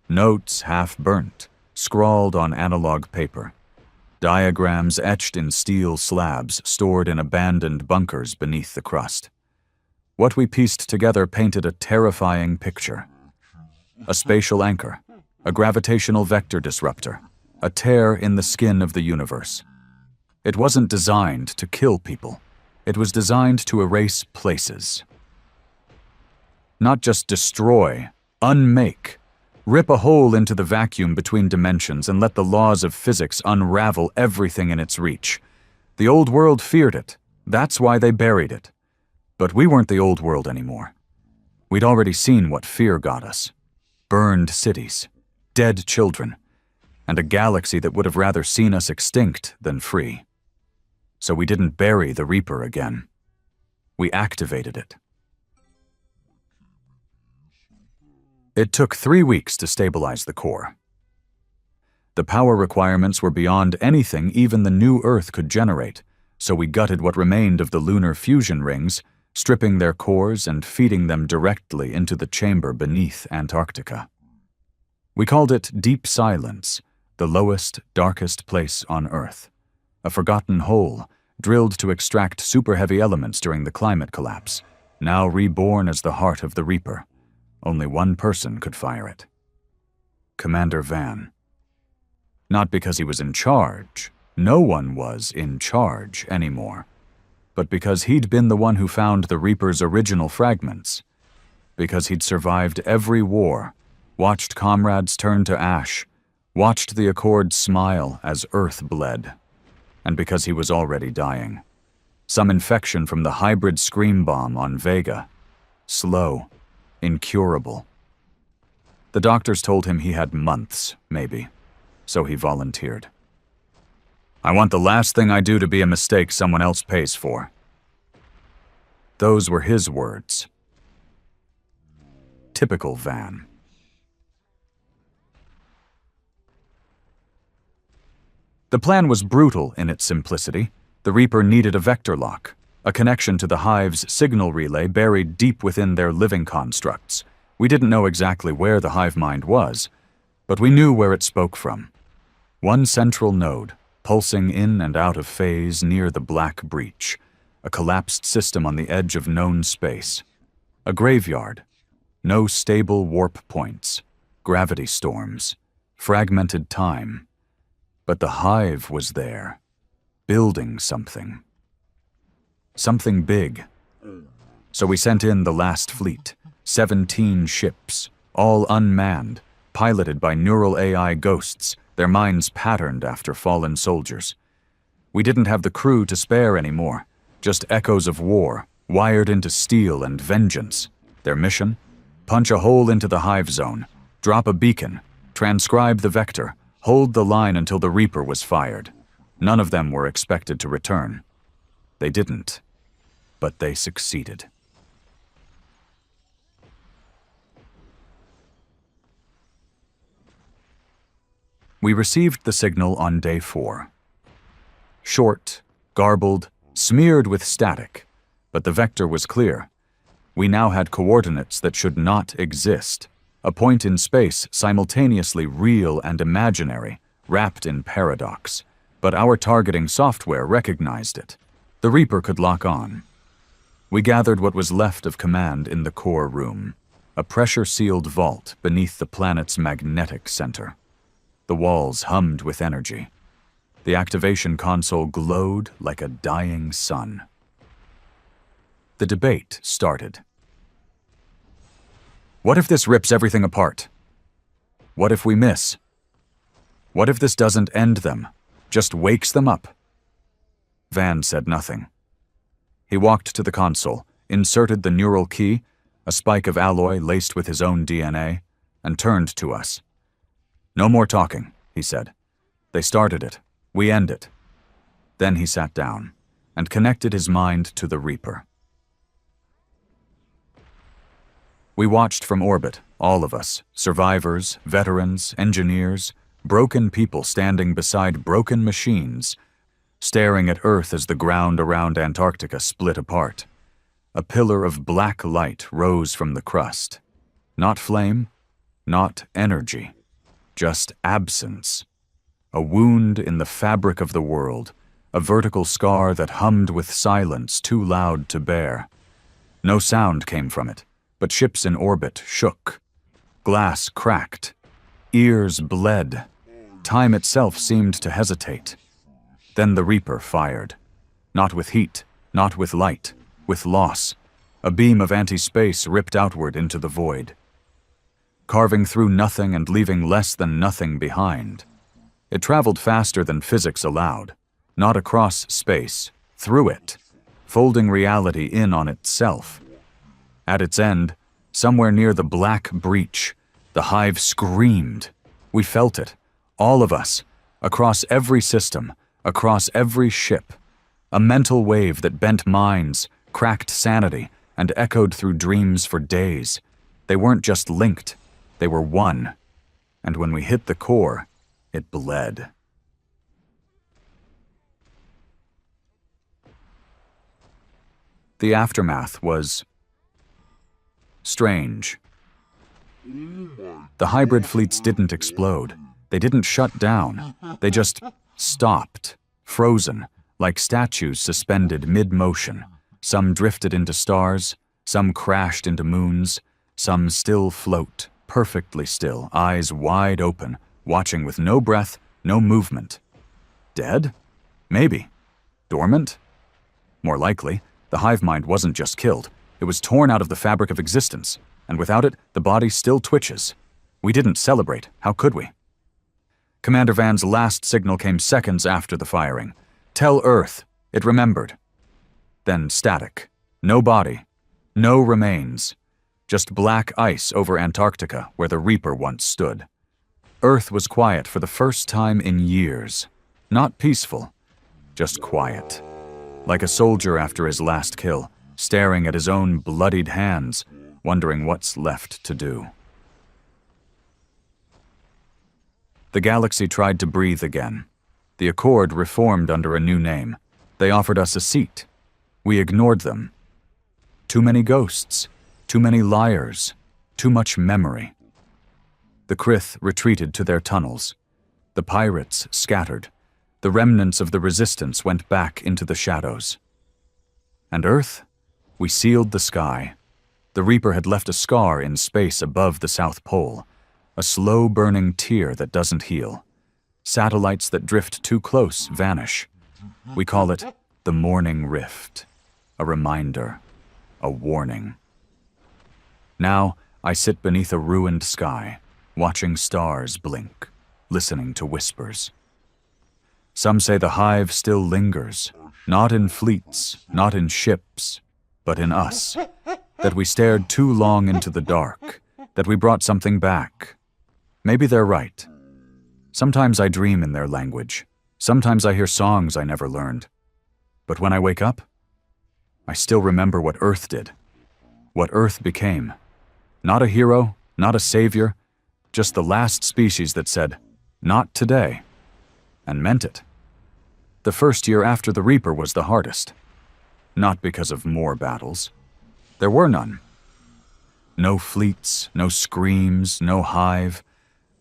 Notes half burnt, scrawled on analog paper. Diagrams etched in steel slabs stored in abandoned bunkers beneath the crust. What we pieced together painted a terrifying picture. A spatial anchor, a gravitational vector disruptor, a tear in the skin of the universe. It wasn't designed to kill people. It was designed to erase places. Not just destroy, unmake. Rip a hole into the vacuum between dimensions and let the laws of physics unravel everything in its reach. The old world feared it. That's why they buried it. But we weren't the old world anymore. We'd already seen what fear got us. Burned cities, dead children, and a galaxy that would have rather seen us extinct than free. So we didn't bury the Reaper again. We activated it. It took 3 weeks to stabilize the core. The power requirements were beyond anything even the new Earth could generate, so we gutted what remained of the lunar fusion rings, stripping their cores and feeding them directly into the chamber beneath Antarctica. We called it Deep Silence, the lowest, darkest place on Earth. A forgotten hole, drilled to extract super-heavy elements during the climate collapse, now reborn as the heart of the Reaper. Only one person could fire it. Commander Van. Not because he was in charge. No one was in charge anymore. But because he'd been the one who found the Reaper's original fragments. Because he'd survived every war, watched comrades turn to ash, watched the Accord smile as Earth bled. And because he was already dying. Some infection from the hybrid scream bomb on Vega. Slow. Incurable. The doctors told him he had months, maybe, so he volunteered. I want the last thing I do to be a mistake someone else pays for. Those were his words. Typical Van. The plan was brutal in its simplicity. The Reaper needed a vector lock. A connection to the Hive's signal relay buried deep within their living constructs. We didn't know exactly where the hive mind was, but we knew where it spoke from. One central node, pulsing in and out of phase near the Black Breach, a collapsed system on the edge of known space. A graveyard. No stable warp points. Gravity storms. Fragmented time. But the hive was there, building something. Something big. So we sent in the last fleet, 17 ships, all unmanned, piloted by neural AI ghosts, their minds patterned after fallen soldiers. We didn't have the crew to spare anymore, just echoes of war, wired into steel and vengeance. Their mission? Punch a hole into the hive zone, drop a beacon, transcribe the vector, hold the line until the Reaper was fired. None of them were expected to return. They didn't. But they succeeded. We received the signal on day 4. Short, garbled, smeared with static, but the vector was clear. We now had coordinates that should not exist, a point in space simultaneously real and imaginary, wrapped in paradox. But our targeting software recognized it. The Reaper could lock on. We gathered what was left of command in the core room, a pressure-sealed vault beneath the planet's magnetic center. The walls hummed with energy. The activation console glowed like a dying sun. The debate started. What if this rips everything apart? What if we miss? What if this doesn't end them, just wakes them up? Van said nothing. He walked to the console, inserted the neural key, a spike of alloy laced with his own DNA, and turned to us. "No more talking," he said. "They started it. We end it." Then he sat down and connected his mind to the Reaper. We watched from orbit, all of us, survivors, veterans, engineers, broken people standing beside broken machines, staring at Earth as the ground around Antarctica split apart. A pillar of black light rose from the crust. Not flame, not energy, just absence. A wound in the fabric of the world, a vertical scar that hummed with silence too loud to bear. No sound came from it, but ships in orbit shook. Glass cracked. Ears bled. Time itself seemed to hesitate. Then the Reaper fired. Not with heat, not with light, with loss. A beam of anti-space ripped outward into the void, carving through nothing and leaving less than nothing behind. It traveled faster than physics allowed, not across space, through it, folding reality in on itself. At its end, somewhere near the black breach, the hive screamed. We felt it, all of us, across every system, across every ship. A mental wave that bent minds, cracked sanity, and echoed through dreams for days. They weren't just linked, they were one. And when we hit the core, it bled. The aftermath was strange. The hybrid fleets didn't explode. They didn't shut down. They just stopped, frozen, like statues suspended mid-motion. Some drifted into stars, some crashed into moons, some still float, perfectly still, eyes wide open, watching with no breath, no movement. Dead? Maybe. Dormant? More likely, the hive mind wasn't just killed. It was torn out of the fabric of existence, and without it, the body still twitches. We didn't celebrate. How could we? Commander Van's last signal came seconds after the firing. "Tell Earth." It remembered. Then static. No body. No remains. Just black ice over Antarctica where the Reaper once stood. Earth was quiet for the first time in years. Not peaceful, just quiet. Like a soldier after his last kill, staring at his own bloodied hands, wondering what's left to do. The galaxy tried to breathe again. The Accord reformed under a new name. They offered us a seat. We ignored them. Too many ghosts, too many liars, too much memory. The Krith retreated to their tunnels. The pirates scattered. The remnants of the resistance went back into the shadows. And Earth? We sealed the sky. The Reaper had left a scar in space above the South Pole, a slow-burning tear that doesn't heal. Satellites that drift too close vanish. We call it the Morning Rift, a reminder, a warning. Now I sit beneath a ruined sky, watching stars blink, listening to whispers. Some say the hive still lingers, not in fleets, not in ships, but in us. That we stared too long into the dark, that we brought something back. Maybe they're right. Sometimes I dream in their language. Sometimes I hear songs I never learned. But when I wake up, I still remember what Earth did. What Earth became. Not a hero, not a savior, just the last species that said, "Not today," and meant it. The first year after the Reaper was the hardest. Not because of more battles. There were none. No fleets, no screams, no hive,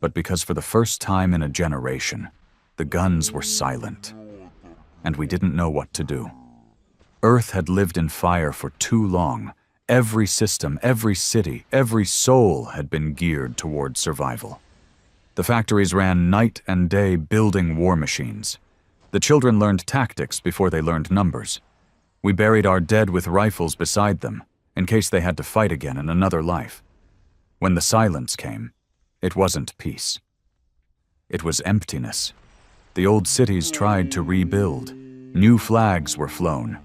but because for the first time in a generation, the guns were silent, and we didn't know what to do. Earth had lived in fire for too long. Every system, every city, every soul had been geared toward survival. The factories ran night and day building war machines. The children learned tactics before they learned numbers. We buried our dead with rifles beside them, in case they had to fight again in another life. When the silence came, it wasn't peace. It was emptiness. The old cities tried to rebuild. New flags were flown.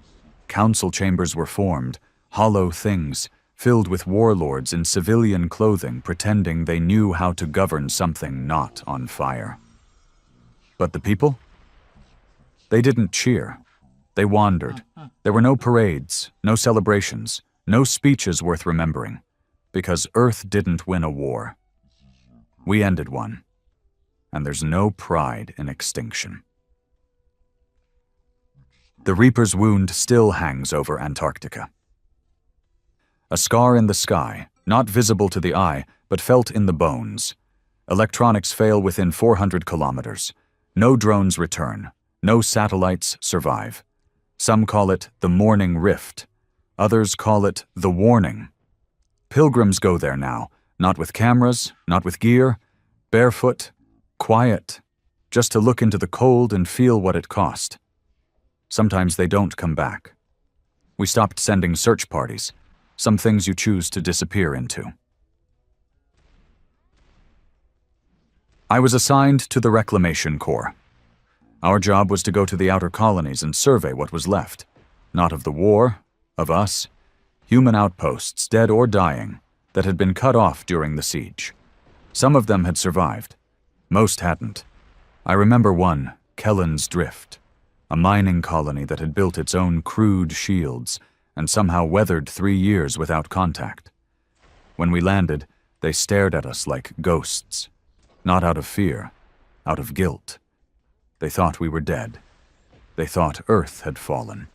Council chambers were formed, hollow things, filled with warlords in civilian clothing pretending they knew how to govern something not on fire. But the people? They didn't cheer. They wandered. There were no parades, no celebrations, no speeches worth remembering, because Earth didn't win a war. We ended one, and there's no pride in extinction. The Reaper's wound still hangs over Antarctica. A scar in the sky, not visible to the eye, but felt in the bones. Electronics fail within 400 kilometers. No drones return. No satellites survive. Some call it the Morning Rift. Others call it the Warning. Pilgrims go there now, not with cameras, not with gear, barefoot, quiet, just to look into the cold and feel what it cost. Sometimes they don't come back. We stopped sending search parties, some things you choose to disappear into. I was assigned to the Reclamation Corps. Our job was to go to the outer colonies and survey what was left, not of the war, of us, human outposts, dead or dying, that had been cut off during the siege. Some of them had survived. Most hadn't. I remember one, Kellen's Drift, a mining colony that had built its own crude shields and somehow weathered 3 years without contact. When we landed, they stared at us like ghosts, not out of fear, out of guilt. They thought we were dead. They thought Earth had fallen.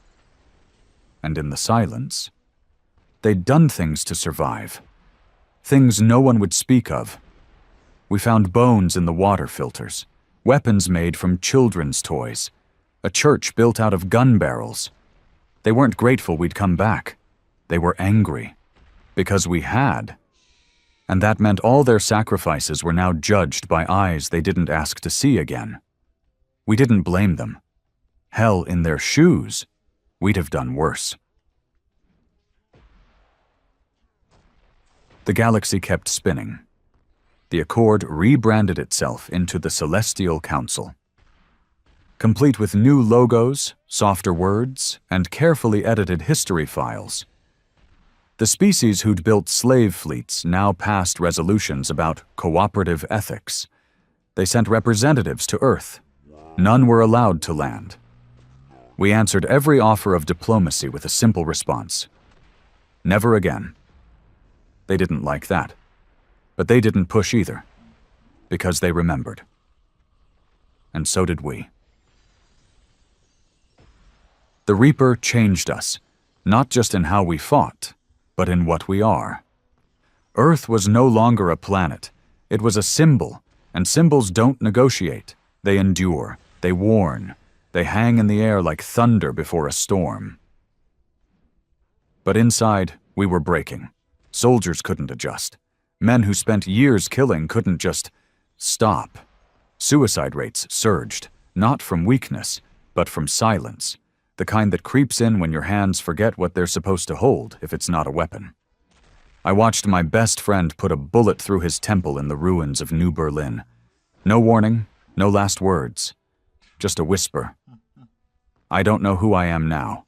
And in the silence, they'd done things to survive. Things no one would speak of. We found bones in the water filters, weapons made from children's toys, a church built out of gun barrels. They weren't grateful we'd come back. They were angry. Because we had. And that meant all their sacrifices were now judged by eyes they didn't ask to see again. We didn't blame them. Hell, in their shoes, we'd have done worse. The galaxy kept spinning. The Accord rebranded itself into the Celestial Council. Complete with new logos, softer words, and carefully edited history files. The species who'd built slave fleets now passed resolutions about cooperative ethics. They sent representatives to Earth. None were allowed to land. We answered every offer of diplomacy with a simple response. Never again. They didn't like that. But they didn't push either. Because they remembered. And so did we. The Reaper changed us, not just in how we fought, but in what we are. Earth was no longer a planet. It was a symbol, and symbols don't negotiate. They endure. They warn. They hang in the air like thunder before a storm. But inside, we were breaking. Soldiers couldn't adjust. Men who spent years killing couldn't just stop. Suicide rates surged, not from weakness, but from silence, the kind that creeps in when your hands forget what they're supposed to hold if it's not a weapon. I watched my best friend put a bullet through his temple in the ruins of New Berlin. No warning, no last words, just a whisper. I don't know who I am now.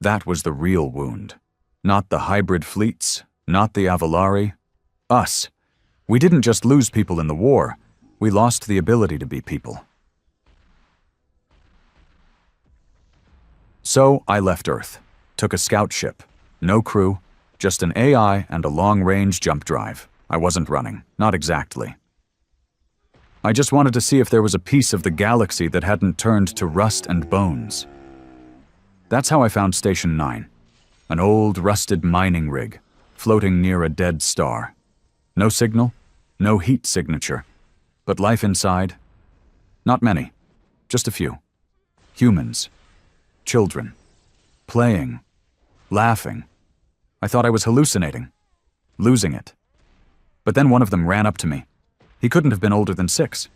That was the real wound. Not the hybrid fleets, not the Avalari. Us. We didn't just lose people in the war, we lost the ability to be people. So I left Earth, took a scout ship, no crew, just an AI and a long-range jump drive. I wasn't running, not exactly. I just wanted to see if there was a piece of the galaxy that hadn't turned to rust and bones. That's how I found Station 9, an old, rusted mining rig, floating near a dead star. No signal, no heat signature, but life inside? Not many, just a few. Humans. Children. Playing. Laughing. I thought I was hallucinating. Losing it. But then one of them ran up to me. He couldn't have been older than 6.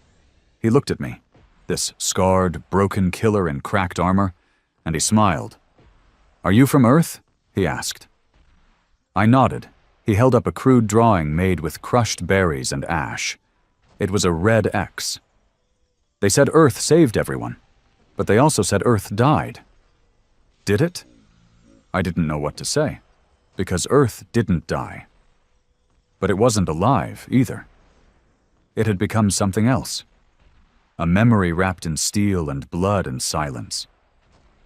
He looked at me, this scarred, broken killer in cracked armor, and he smiled. "Are you from Earth?" he asked. I nodded. He held up a crude drawing made with crushed berries and ash. It was a red X. They said Earth saved everyone. But they also said Earth died. Did it? I didn't know what to say, because Earth didn't die. But it wasn't alive, either. It had become something else. A memory wrapped in steel and blood and silence.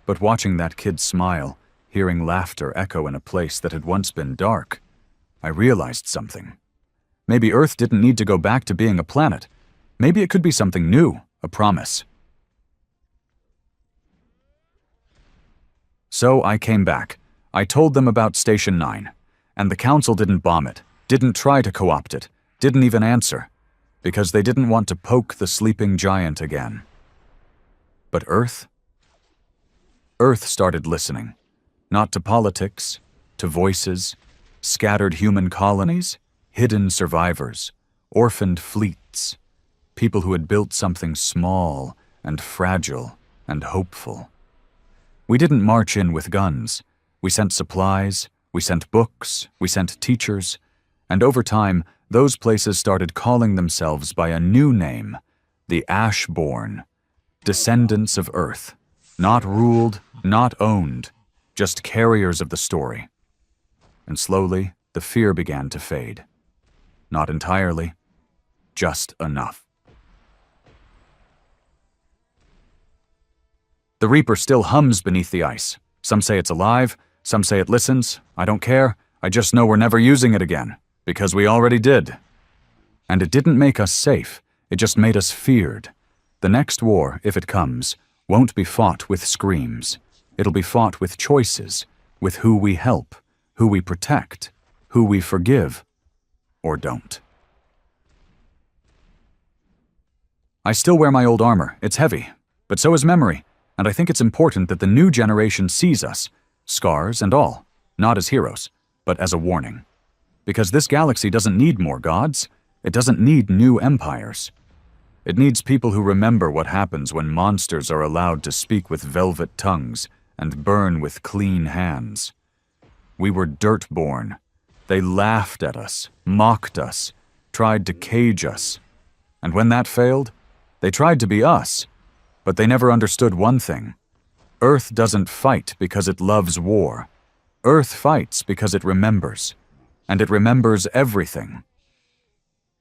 But watching that kid smile, hearing laughter echo in a place that had once been dark, I realized something. Maybe Earth didn't need to go back to being a planet. Maybe it could be something new, a promise. So I came back. I told them about Station 9, and the Council didn't bomb it, didn't try to co-opt it, didn't even answer, because they didn't want to poke the sleeping giant again. But Earth? Earth started listening, not to politics, to voices, scattered human colonies, hidden survivors, orphaned fleets, people who had built something small and fragile and hopeful. We didn't march in with guns. We sent supplies, we sent books, we sent teachers, and over time, those places started calling themselves by a new name, the Ashborn, descendants of Earth, not ruled, not owned, just carriers of the story. And slowly, the fear began to fade. Not entirely, just enough. The Reaper still hums beneath the ice. Some say it's alive, some say it listens. I don't care. I just know we're never using it again, because we already did. And it didn't make us safe. It just made us feared. The next war, if it comes, won't be fought with screams. It'll be fought with choices, with who we help, who we protect, who we forgive, or don't. I still wear my old armor. It's heavy, but so is memory. And I think it's important that the new generation sees us, scars and all, not as heroes, but as a warning. Because this galaxy doesn't need more gods. It doesn't need new empires. It needs people who remember what happens when monsters are allowed to speak with velvet tongues and burn with clean hands. We were dirt-born. They laughed at us, mocked us, tried to cage us. And when that failed, they tried to be us. But they never understood one thing. Earth doesn't fight because it loves war. Earth fights because it remembers. And it remembers everything.